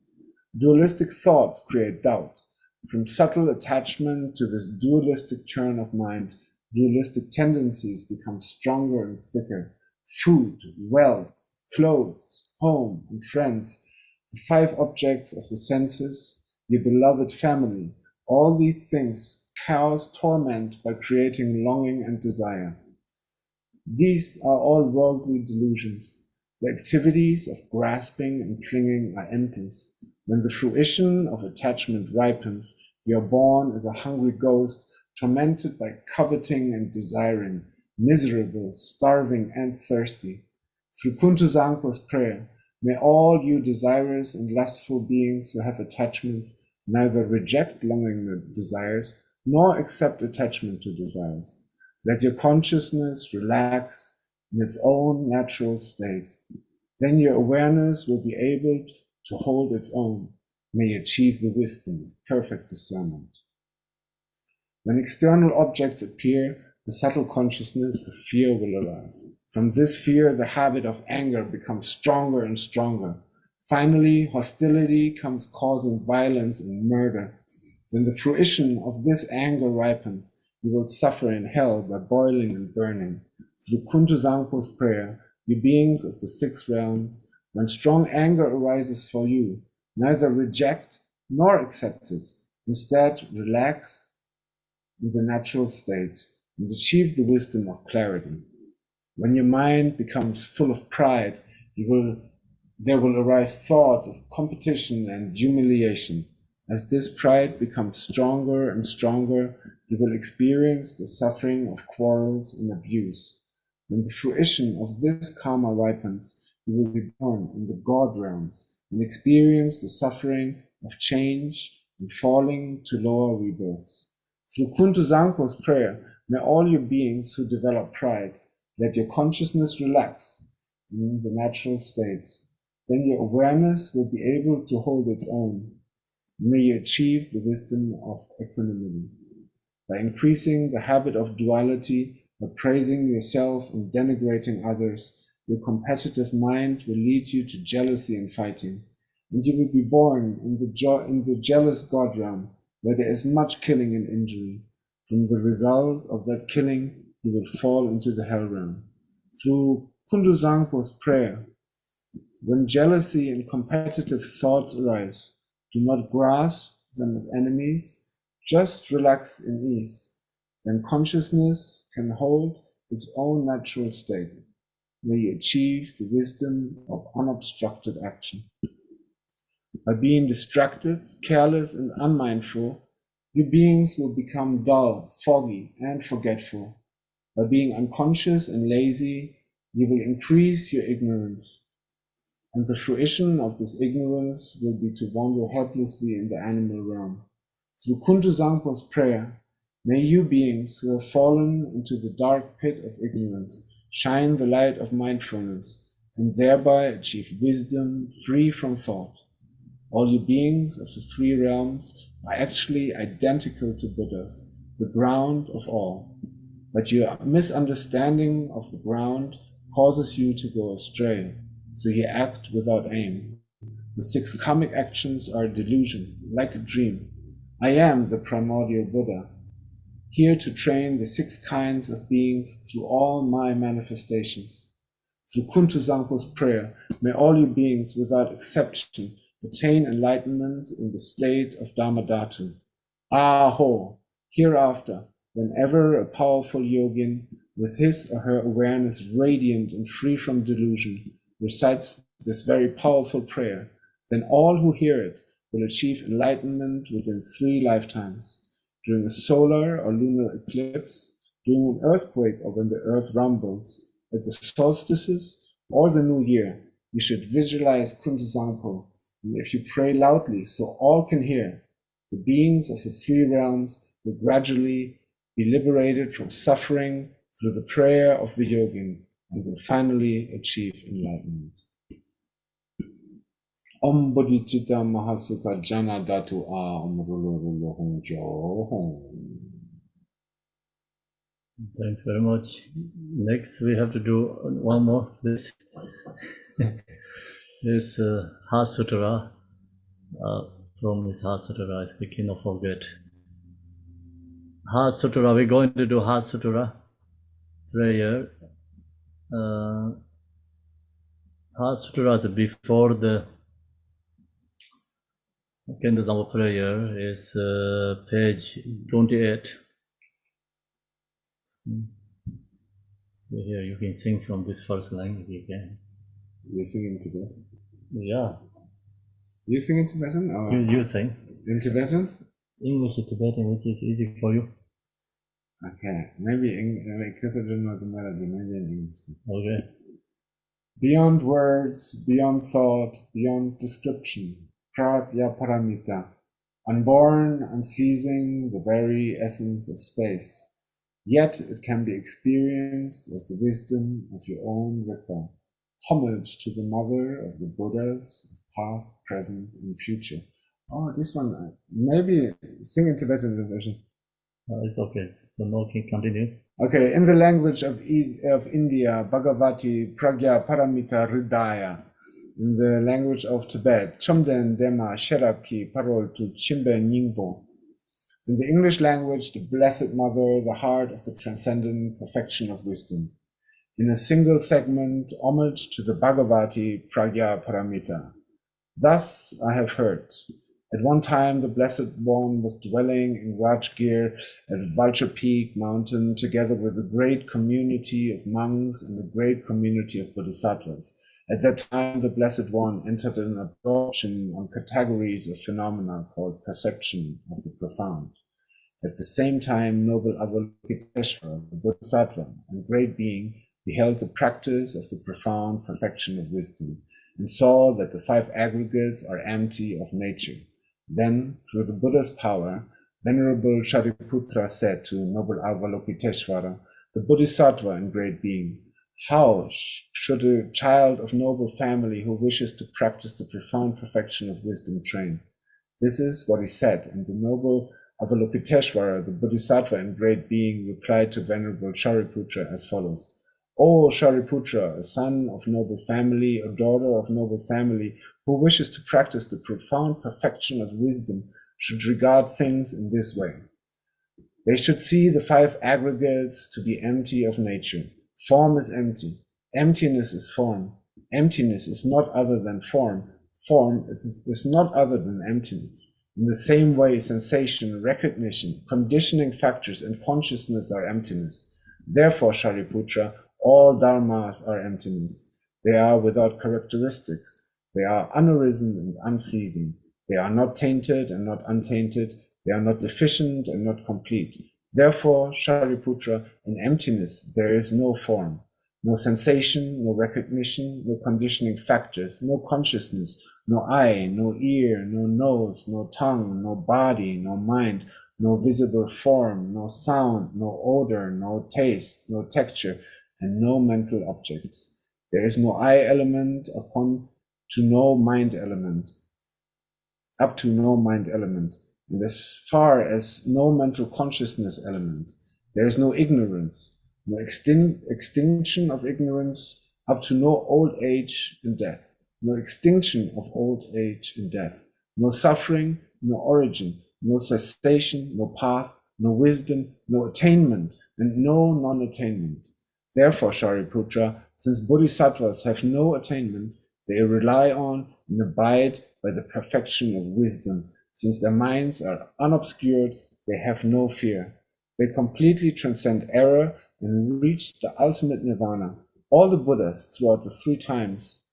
Dualistic thoughts create doubt. From subtle attachment to this dualistic turn of mind, dualistic tendencies become stronger and thicker. Food, wealth, clothes, home, and friends, the five objects of the senses, your beloved family, all these things cause torment by creating longing and desire. These are all worldly delusions. The activities of grasping and clinging are endless. When the fruition of attachment ripens, you are born as a hungry ghost, tormented by coveting and desiring, miserable, starving, and thirsty. Through Kuntuzangpo's prayer, may all you desirous and lustful beings who have attachments neither reject longing desires nor accept attachment to desires. Let your consciousness relax in its own natural state. Then your awareness will be able to hold its own. May you achieve the wisdom of perfect discernment. When external objects appear, the subtle consciousness of fear will arise. From this fear, the habit of anger becomes stronger and stronger. Finally, hostility comes causing violence and murder. When the fruition of this anger ripens, you will suffer in hell by boiling and burning. Through Kuntuzangpo's prayer, you beings of the 6 realms, when strong anger arises for you, neither reject nor accept it. Instead, relax in the natural state and achieve the wisdom of clarity. When your mind becomes full of pride, there will arise thoughts of competition and humiliation. As this pride becomes stronger and stronger, you will experience the suffering of quarrels and abuse. When the fruition of this karma ripens, you will be born in the God realms and experience the suffering of change and falling to lower rebirths. Through Kuntuzangpo's prayer, may all you beings who develop pride let your consciousness relax in the natural state. Then your awareness will be able to hold its own. May you achieve the wisdom of equanimity. By increasing the habit of duality, by praising yourself and denigrating others, your competitive mind will lead you to jealousy and fighting, and you will be born in the jealous God realm, where there is much killing and injury. From the result of that killing, you will fall into the hell realm. Through Kundu Zangpo's prayer, when jealousy and competitive thoughts arise, do not grasp them as enemies, just relax in ease. Then consciousness can hold its own natural state. May you achieve the wisdom of unobstructed action. By being distracted, careless, and unmindful, you beings will become dull, foggy, and forgetful. By being unconscious and lazy, you will increase your ignorance. And the fruition of this ignorance will be to wander helplessly in the animal realm. Through Kuntu Zangpo's prayer, may you beings who have fallen into the dark pit of ignorance shine the light of mindfulness and thereby achieve wisdom free from thought. All you beings of the three realms are actually identical to Buddhas, the ground of all. But your misunderstanding of the ground causes you to go astray, so you act without aim. The 6 karmic actions are a delusion, like a dream. I am the primordial Buddha, here to train the 6 kinds of beings through all my manifestations. Through Kuntu Zangpo's prayer, may all you beings without exception attain enlightenment in the state of Dharmadhatu. Aho! Hereafter, whenever a powerful yogin with his or her awareness radiant and free from delusion recites this very powerful prayer, then all who hear it will achieve enlightenment within 3 lifetimes. During a solar or lunar eclipse, during an earthquake or when the earth rumbles, at the solstices or the new year, you should visualize Kuntu Zangpo. And if you pray loudly so all can hear, the beings of the 3 realms will gradually be liberated from suffering through the prayer of the yogin and will finally achieve enlightenment. Om Bodhicitta Mahasukha Jana Datu A Om Rulu Hong Jo Hong. Thanks very much. Next, we have to do one more, please. This Heart Sutra. From this Heart Sutra, we cannot forget. Heart Sutra, we're going to do Heart Sutra prayer. Heart Sutra is before the Kendazama prayer is page 28. Here you can sing from this first line if you can. You're singing Tibetan? Yeah. You sing in Tibetan? Or You sing. in Tibetan? English to Tibetan, which is easy for you. Okay, maybe because I don't know the melody, maybe in English. Okay. Beyond words, beyond thought, beyond description, Pragya Paramita, unborn, unceasing, the very essence of space. Yet it can be experienced as the wisdom of your own Ripa. Homage to the mother of the Buddhas of past, present, and future. Oh, this one, maybe sing in Tibetan version. It's okay. So now can continue. Okay, in the language of India, Bhagavati Pragya Paramita Hridaya. In the language of Tibet, Chomden Dema Sherabki Parol to Chimbe Nyingbo. In the English language, the Blessed Mother, the heart of the transcendent perfection of wisdom. In a single segment, homage to the Bhagavati Pragya Paramita. Thus I have heard. At one time, the Blessed One was dwelling in Rajgir at Vulture Peak Mountain together with a great community of monks and a great community of bodhisattvas. At that time, the Blessed One entered an absorption on categories of phenomena called perception of the profound. At the same time, noble Avalokiteshvara, the bodhisattva and great being, beheld the practice of the profound perfection of wisdom and saw that the 5 aggregates are empty of nature. Then, through the Buddha's power, Venerable Shariputra said to noble Avalokiteshvara, the Bodhisattva and great being, how should a child of noble family who wishes to practice the profound perfection of wisdom train? This is what he said, and the noble Avalokiteshvara, the Bodhisattva and great being, replied to Venerable Shariputra as follows. O Shariputra, a son of noble family, a daughter of noble family, who wishes to practice the profound perfection of wisdom, should regard things in this way. They should see the five aggregates to be empty of nature. Form is empty. Emptiness is form. Emptiness is not other than form. Form is not other than emptiness. In the same way, sensation, recognition, conditioning factors, and consciousness are emptiness. Therefore, Shariputra, all dharmas are emptiness. They are without characteristics. They are unarisen and unceasing. They are not tainted and not untainted. They are not deficient and not complete. Therefore, Shariputra, in emptiness there is no form, no sensation, no recognition, no conditioning factors, no consciousness, no eye, no ear, no nose, no tongue, no body, no mind, no visible form, no sound, no odor, no taste, no texture, and no mental objects. There is no I element upon to no mind element, up to no mind element, and as far as no mental consciousness element. There is no ignorance, no extinction of ignorance, up to no old age and death, no extinction of old age and death, no suffering, no origin, no cessation, no path, no wisdom, no attainment, and no non-attainment. Therefore, Shariputra, since bodhisattvas have no attainment, they rely on and abide by the perfection of wisdom. Since their minds are unobscured, they have no fear. They completely transcend error and reach the ultimate nirvana. All the Buddhas throughout the three times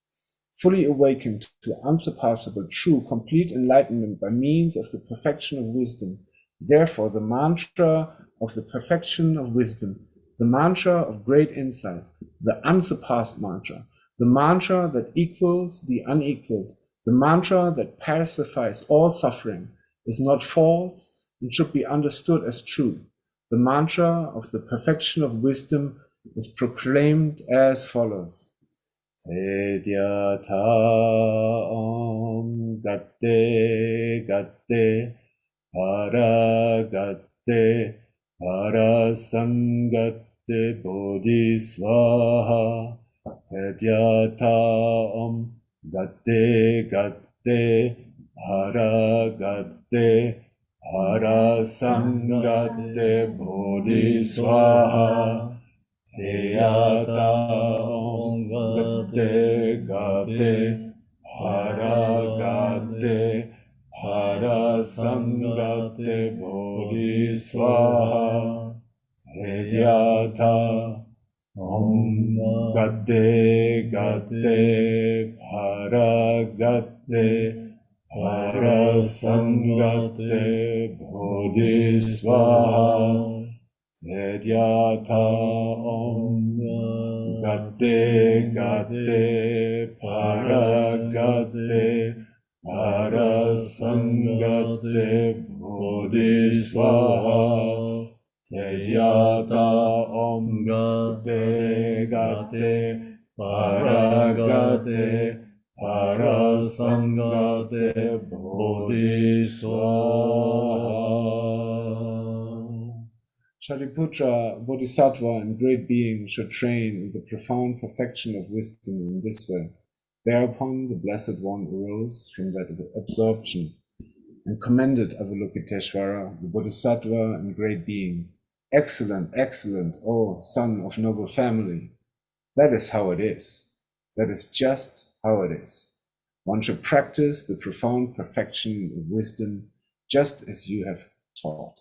fully awakened to unsurpassable, true, complete enlightenment by means of the perfection of wisdom. Therefore, the mantra of the perfection of wisdom, the mantra of great insight, the unsurpassed mantra, the mantra that equals the unequaled, the mantra that pacifies all suffering, is not false and should be understood as true. The mantra of the perfection of wisdom is proclaimed as follows. Tedyata om gatte gatte paragatte parasangatte bodhisvaha. Tedyata om gatte gatte paragatte parasangatte bodhisvaha. Tedyata om gatte gatte paragatte parasangatte bodhisvaha. Tedyata om gatte gatte paragatte parasangatte bodhisvaha. Tedyata om gatte gatte paragatte parasangatte bodhisvaha. Tedyata om gatte gatte paragatte parasangatte bodhisvaha. Shariputra, Bodhisattva, and great being should train in the profound perfection of wisdom in this way. Thereupon the Blessed One arose from that absorption and commended Avalokiteshvara, the Bodhisattva and great being. Excellent, excellent, O son of noble family. That is how it is. That is just how it is. One should practice the profound perfection of wisdom just as you have taught.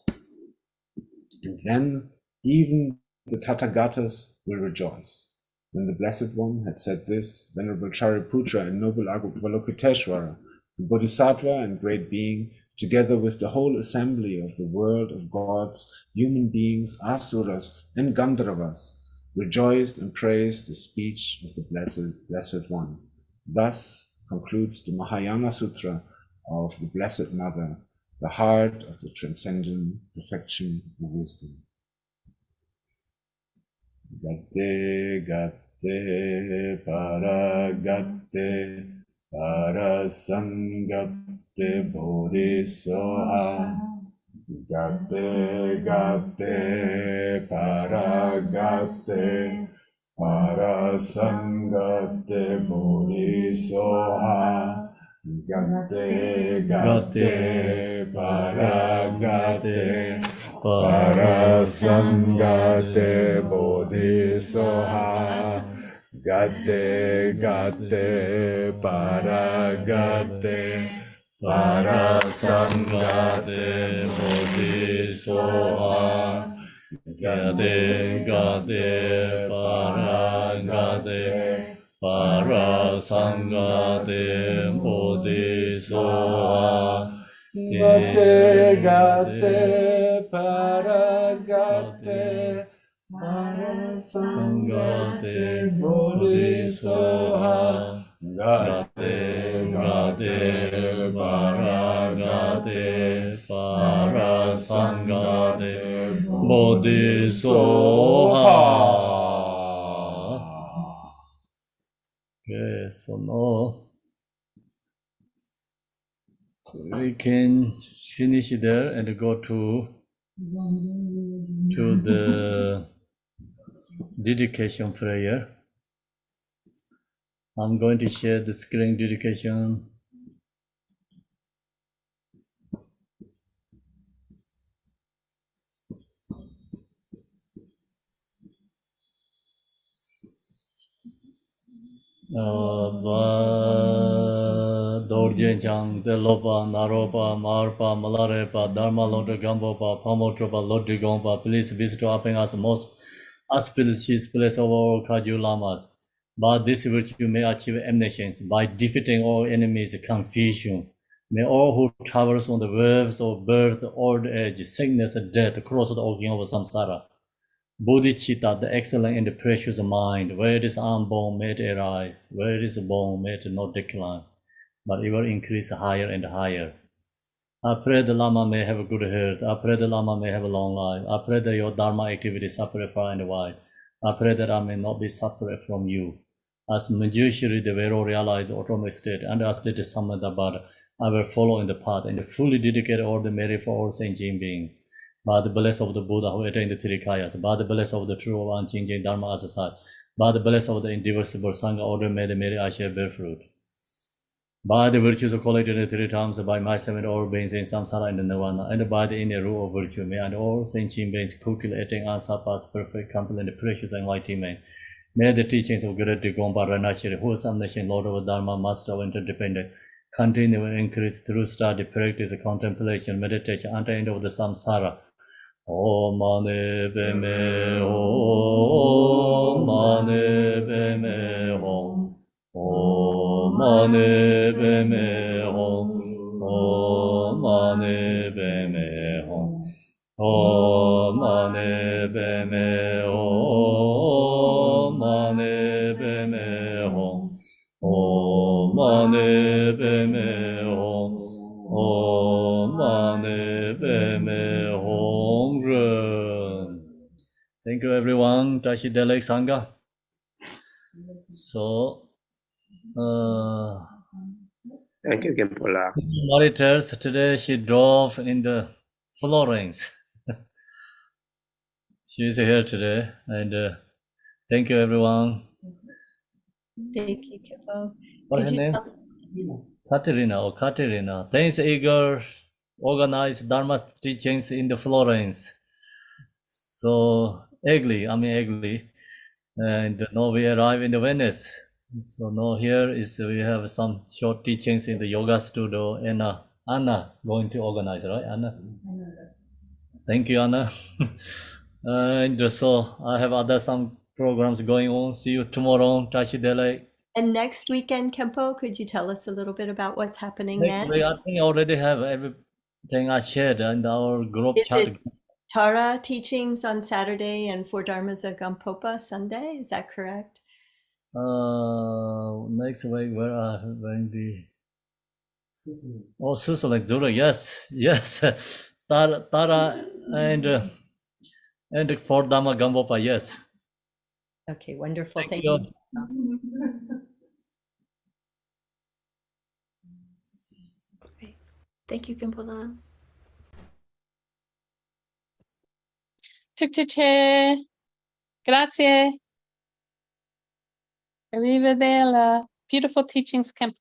And then even the Tathagatas will rejoice. When the Blessed One had said this, Venerable Shariputra and noble Avalokiteshvara, the Bodhisattva and great being, together with the whole assembly of the world of gods, human beings, asuras, and Gandharvas, rejoiced and praised the speech of the Blessed One. Thus concludes the Mahayana Sutra of the Blessed Mother, the heart of the transcendent perfection of wisdom. Gatte, gatte, paragatte, parasangatte, bodhisoha. Gatte, gatte, paragatte, parasangate bodhisoha. Gatte, gatte, paragate, parasangate bodhisoha. Gatte, gatte, paragate, parasangate bodhisoha. Gade, gade, paragade, parasangate bodhisoha. Gade, gade, paragade, parasangate bodhisoha. Gade, gade, paragade, parasangate bodhisoha. Okay, so now we can finish there and go to the dedication prayer. I'm going to share the screen dedication. Dorjen Chang, De Lopa, Naropa, Marpa, Malarepa, Dharma Londa Gambopa, Pamotropa, Lodrigompa, please visit upping us most auspicious place of all Kaju Lamas. By this virtue may achieve omniscience, by defeating all enemies, confusion. May all who traverse on the waves of birth, old age, sickness, and death cross the ocean of samsara. Bodhicitta, the excellent and the precious mind, where it is unborn, may it arise, where it is born, may it not decline, but it will increase higher and higher. I pray the Lama may have a good health. I pray the Lama may have a long life. I pray that your Dharma activities are far and wide. I pray that I may not be separate from you. As Manjushri, the Vero realized autonomous state, and as did Samadabhada, I will follow in the path and fully dedicate all the merit for all sentient beings. By the blessing of the Buddha who attained the three kayas, by the blessing of the true of unchanging Dharma as such, by the blessing of the indivisible Sangha order, may the merit I shall bear fruit. By the virtues of collected in 3 times, by myself and all beings in samsara and nirvana, and by the inner rule of virtue, may and all sentient beings cultivating unsurpassed perfect, complete, and precious enlightenment. May the teachings of Great Gompa Ranashiri, who is omniscient, Lord of Dharma, Master of Interdependent, continue and increase through study, practice, contemplation, meditation, until the end of the samsara. Om Mani Padme Om Mani Padme Om Om Mani Padme Om Om Mani Padme Om Om Mani Padme Om Mani Padme Om Om Mani Padme Om Om Mani Padme Om. Thank you everyone. Tashi Delek Sangha. So Thank you, Kempola. Mauritius, today she drove in the Florence. She is here today, and thank you everyone. Thank you, Kippo. What's Could her you name? Katerina. Thanks, Igor. Organized Dharma teachings in the Florence. So Egli, and now we arrive in the Venice. So now here is we have some short teachings in the yoga studio, and Anna going to organize, right, Anna? Thank you, Anna. And so I have some programs going on. See you tomorrow, Tashi Dele. And next weekend, Kempo, could you tell us a little bit about what's happening Next then? week, I think I already have everything I shared in our group Is chat. it Tara teachings on Saturday and Four Dharmas of Gampopa Sunday? Is that correct? Next week, where are going to be? Oh, Switzerland, Zurich, yes, yes. Tara and for Dama Gambopa, yes. Okay, wonderful. Thank you. you. Okay. Thank you, Kimpola. Tuktuche. Grazie. Arrivederla. Beautiful teachings, Kemp.